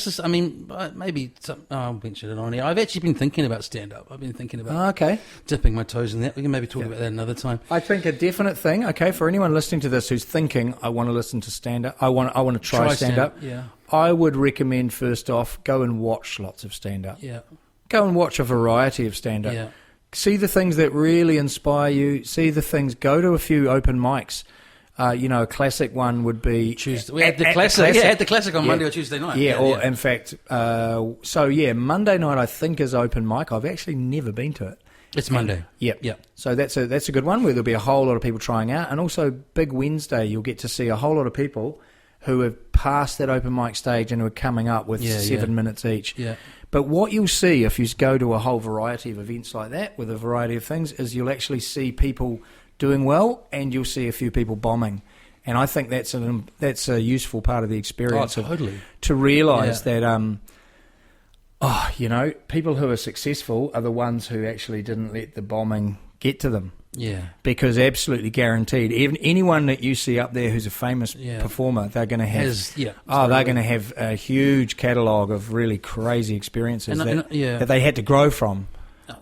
I'll mention it on here. I've actually been thinking about stand-up. I've been thinking about dipping my toes in that. We can maybe talk about that another time. I think a definite thing, for anyone listening to this who's thinking, I want to listen to stand-up, I want to try stand-up, I would recommend, first off, go and watch lots of stand-up. Yeah. Go and watch a variety of stand-up. Yeah. See the things that really inspire you. Go to a few open mics. A classic one would be Tuesday. We had the classic on Monday or Tuesday night. In fact, Monday night I think is open mic. I've actually never been to it. It's Monday. Yep. So that's a good one where there'll be a whole lot of people trying out, and also Big Wednesday you'll get to see a whole lot of people who have passed that open mic stage and who are coming up with 7 minutes each. Yeah. But what you'll see if you go to a whole variety of events like that with a variety of things is you'll actually see people doing well, and you'll see a few people bombing, and I think that's a useful part of the experience. Totally. To realise that, people who are successful are the ones who actually didn't let the bombing get to them. Yeah. Because absolutely guaranteed, even anyone that you see up there who's a famous performer, they're going to have they're going to have a huge catalogue of really crazy experiences that they had to grow from.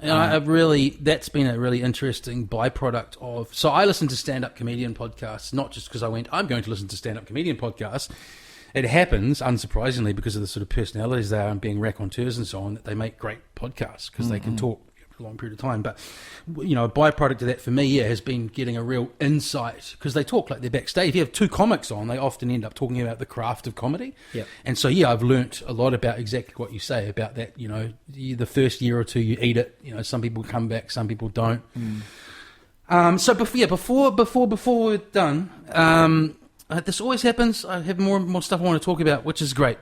And that's been a really interesting byproduct of. So I listen to stand-up comedian podcasts, not just because I'm going to listen to stand-up comedian podcasts. It happens, unsurprisingly, because of the sort of personalities they are and being raconteurs and so on, that they make great podcasts because they can talk for a long period of time. But, a byproduct of that for me, has been getting a real insight because they talk like they're backstage. If you have two comics on, they often end up talking about the craft of comedy. Yep. And so, I've learnt a lot about exactly what you say about that, the first year or two you eat it, some people come back, some people don't. So before we're done, this always happens. I have more and more stuff I want to talk about, which is great.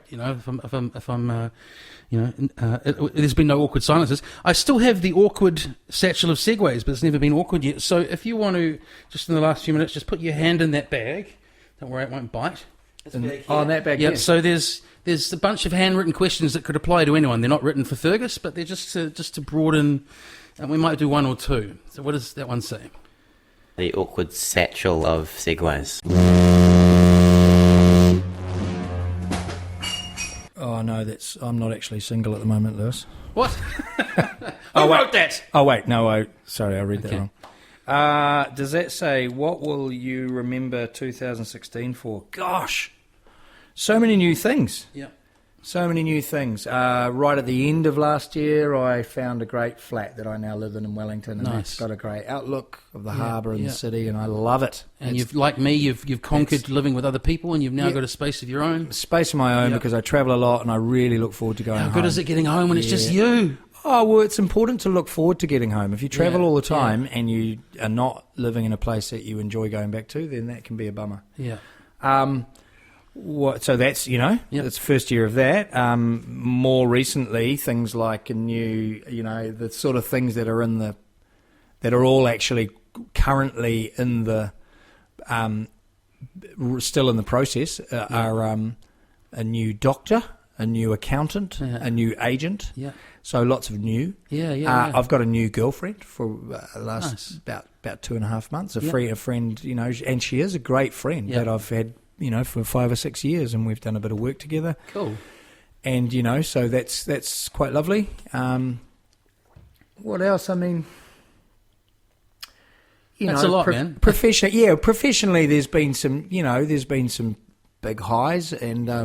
There's been no awkward silences. I still have the awkward satchel of segues, but it's never been awkward yet. So if you want to, just in the last few minutes, just put your hand in that bag. Don't worry, it won't bite. In that bag. Yeah. So there's a bunch of handwritten questions that could apply to anyone. They're not written for Fergus, but they're just to broaden. And we might do one or two. So what does that one say? The awkward satchel of segues. Oh no, I'm not actually single at the moment, Lewis. What? Who wrote that? Oh wait, no, sorry, I read that wrong. Does that say, what will you remember 2016 for? Gosh, so many new things. Yeah. So many new things. Right at the end of last year, I found a great flat that I now live in Wellington, and it's got a great outlook of the harbour and the city, and I love it. And you've conquered living with other people, and you've now got a space of your own. Space of my own because I travel a lot, and I really look forward to going home. How good is it getting home when it's just you? Oh, well, it's important to look forward to getting home. If you travel Yeah, all the time and you are not living in a place that you enjoy going back to, then that can be a bummer. Yeah. So that's, Yep. it's first year of that. More recently, things like a new, the sort of things that are that are all actually currently in the, still in the process, are a new doctor, a new accountant, a new agent. Yeah. So lots of new. Yeah. I've got a new girlfriend for the last Nice. about 2.5 months. A friend, and she is a great friend that I've had, for 5 or 6 years, and we've done a bit of work together. Cool. And so that's quite lovely. What else? I mean, That's a lot, man. Professionally, there's been some big highs, and I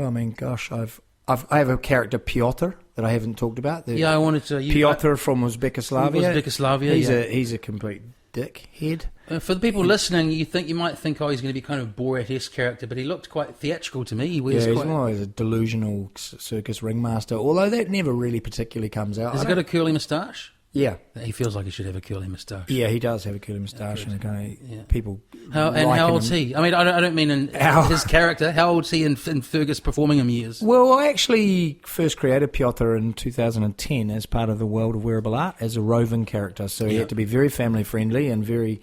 mean, gosh, I have a character, Piotr, that I haven't talked about. I wanted to. Piotr from Uzbekislavia. He's a complete dickhead. For the people listening, you might think, he's going to be kind of Borat-esque character, but he looked quite theatrical to me. He wears he's a delusional circus ringmaster, although that never really particularly comes out. Has he got a curly moustache? Yeah. He feels like he should have a curly moustache. Yeah, he does have a curly moustache, and kind of people. How old's he? I mean, I don't mean in his character. How old's he in Fergus performing him years? Well, I actually first created Piotr in 2010 as part of the world of wearable art as a roving character. So he had to be very family friendly and very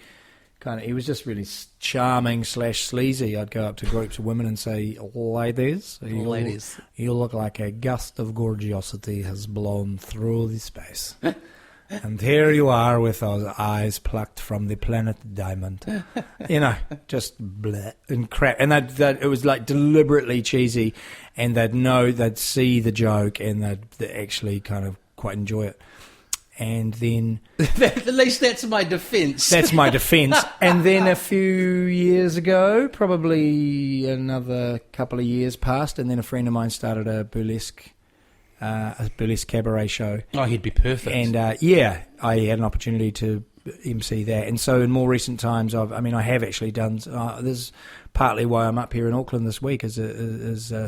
he was just really charming / sleazy. I'd go up to groups of women and say, "Ladies, you look like a gust of gorgeosity has blown through the space." And here you are with those eyes plucked from the planet Diamond. Just bleh and crap. And that it was like deliberately cheesy, and they'd see the joke, and they'd actually kind of quite enjoy it. And then... At least that's my defence. That's my defence. And then a few years ago, probably another couple of years passed, and then a friend of mine started a burlesque cabaret show. Oh, he'd be perfect. And I had an opportunity to MC that. And so in more recent times, I have actually done. This is partly why I'm up here in Auckland this week. Is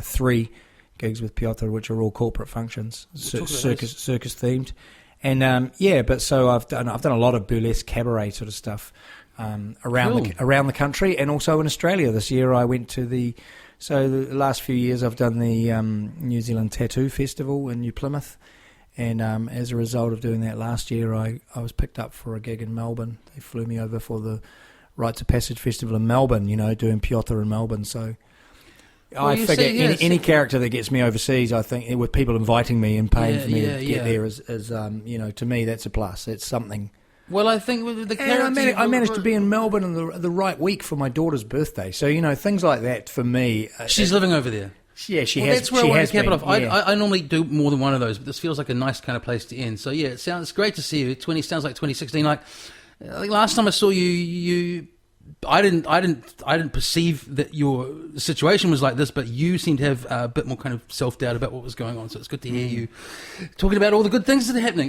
3 gigs with Piotr, which are all corporate functions, circus themed. And so I've done a lot of burlesque cabaret sort of stuff around the country, and also in Australia. This year I went to the last few years I've done the New Zealand Tattoo Festival in New Plymouth, and as a result of doing that last year, I was picked up for a gig in Melbourne. They flew me over for the Rites of Passage Festival in Melbourne, doing Piotr in Melbourne. So I figure any character that gets me overseas, I think, with people inviting me and paying for me to get there is to me, that's a plus. It's something. Well, I think with the character... I managed to be in Melbourne in the right week for my daughter's birthday. So, things like that for me... She's living over there. Yeah, she has. That's where I want to cap it off. Yeah. I normally do more than one of those, but this feels like a nice kind of place to end. So, yeah, it's great to see you. Sounds like 2016. Like last time I saw you... I didn't perceive that your situation was like this, but you seem to have a bit more kind of self-doubt about what was going on. So it's good to hear you talking about all the good things that are happening.